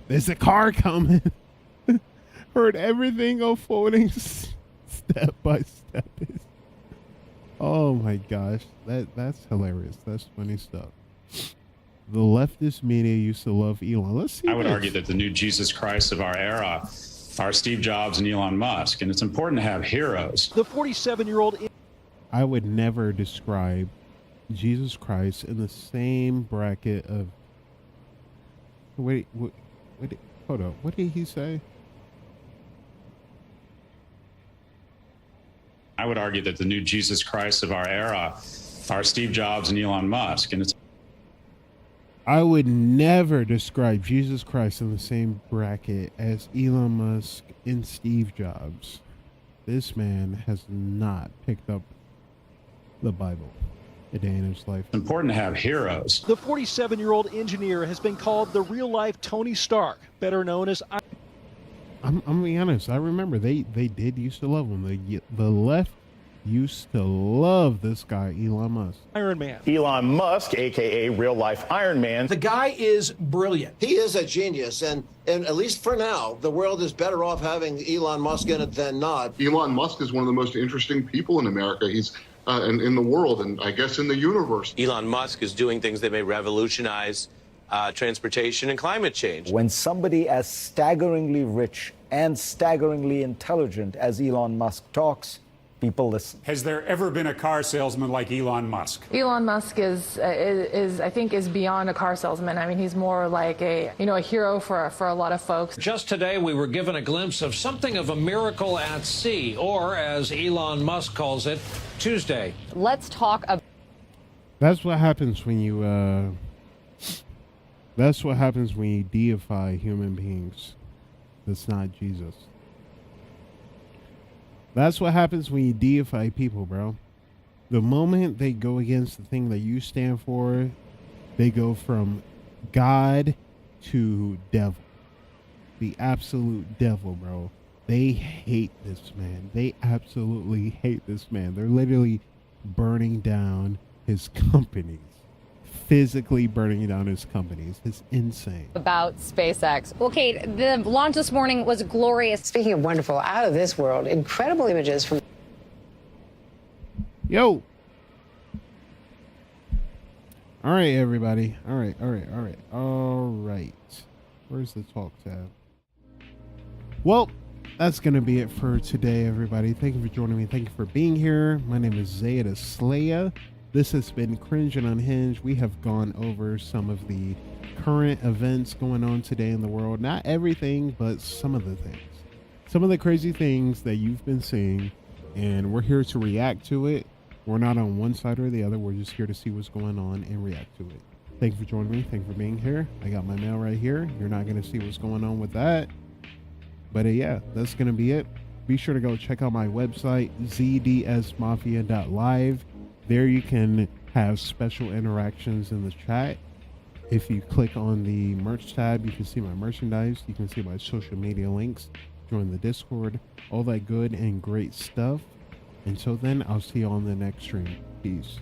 there's a car coming. Heard everything unfolding step by step. Oh my gosh, that's hilarious. That's funny stuff. The leftist media used to love Elon. Let's see. I would argue that the new Jesus Christ of our era are Steve Jobs and Elon Musk, and it's important to have heroes. The 47-year-old. I would never describe Jesus Christ in the same bracket of. Wait, hold up. What did he say? I would argue that the new Jesus Christ of our era are Steve Jobs and Elon Musk, and it's. I would never describe Jesus Christ in the same bracket as Elon Musk and Steve Jobs. This man has not picked up the Bible a day in his life. It's important to have heroes. The 47-year-old engineer has been called the real-life Tony Stark, better known as. I'm gonna be honest. I remember they did used to love him. The left used to love this guy, Elon Musk. Iron Man. Elon Musk, aka real life Iron Man. The guy is brilliant. He is a genius, and at least for now, the world is better off having Elon Musk in it than not. Elon Musk is one of the most interesting people in America. He's in the world, and I guess in the universe. Elon Musk is doing things that may revolutionize transportation and climate change. When somebody as staggeringly rich and staggeringly intelligent as Elon Musk talks, people listen. Has there ever been a car salesman like Elon Musk? Elon Musk is I think is beyond a car salesman. I mean, he's more like a hero for a lot of folks. Just today, we were given a glimpse of something of a miracle at sea, or as Elon Musk calls it, Tuesday. Let's talk about. That's what happens when you. That's what happens when you deify human beings. That's not Jesus. That's what happens when you deify people, bro. The moment they go against the thing that you stand for, they go from God to devil. The absolute devil, bro. They hate this man. They absolutely hate this man. They're literally burning down his companies. Physically burning down his companies. It's insane. About SpaceX. Okay, the launch this morning was glorious. Speaking of wonderful, out of this world, incredible images from. Yo. All right, everybody. All right. Where's the talk tab? Well, that's going to be it for today, everybody. Thank you for joining me. Thank you for being here. My name is Zeta Slaya. This has been Cringe and Unhinged. We have gone over some of the current events going on today in the world. Not everything, but some of the things. Some of the crazy things that you've been seeing, and we're here to react to it. We're not on one side or the other. We're just here to see what's going on and react to it. Thank you for joining me. Thank you for being here. I got my mail right here. You're not going to see what's going on with that. But yeah, that's going to be it. Be sure to go check out my website, zdsmafia.live. There you can have special interactions in the chat. If you click on the merch tab, you can see my merchandise. You can see my social media links. Join the Discord. All that good and great stuff. Until then, I'll see you on the next stream. Peace.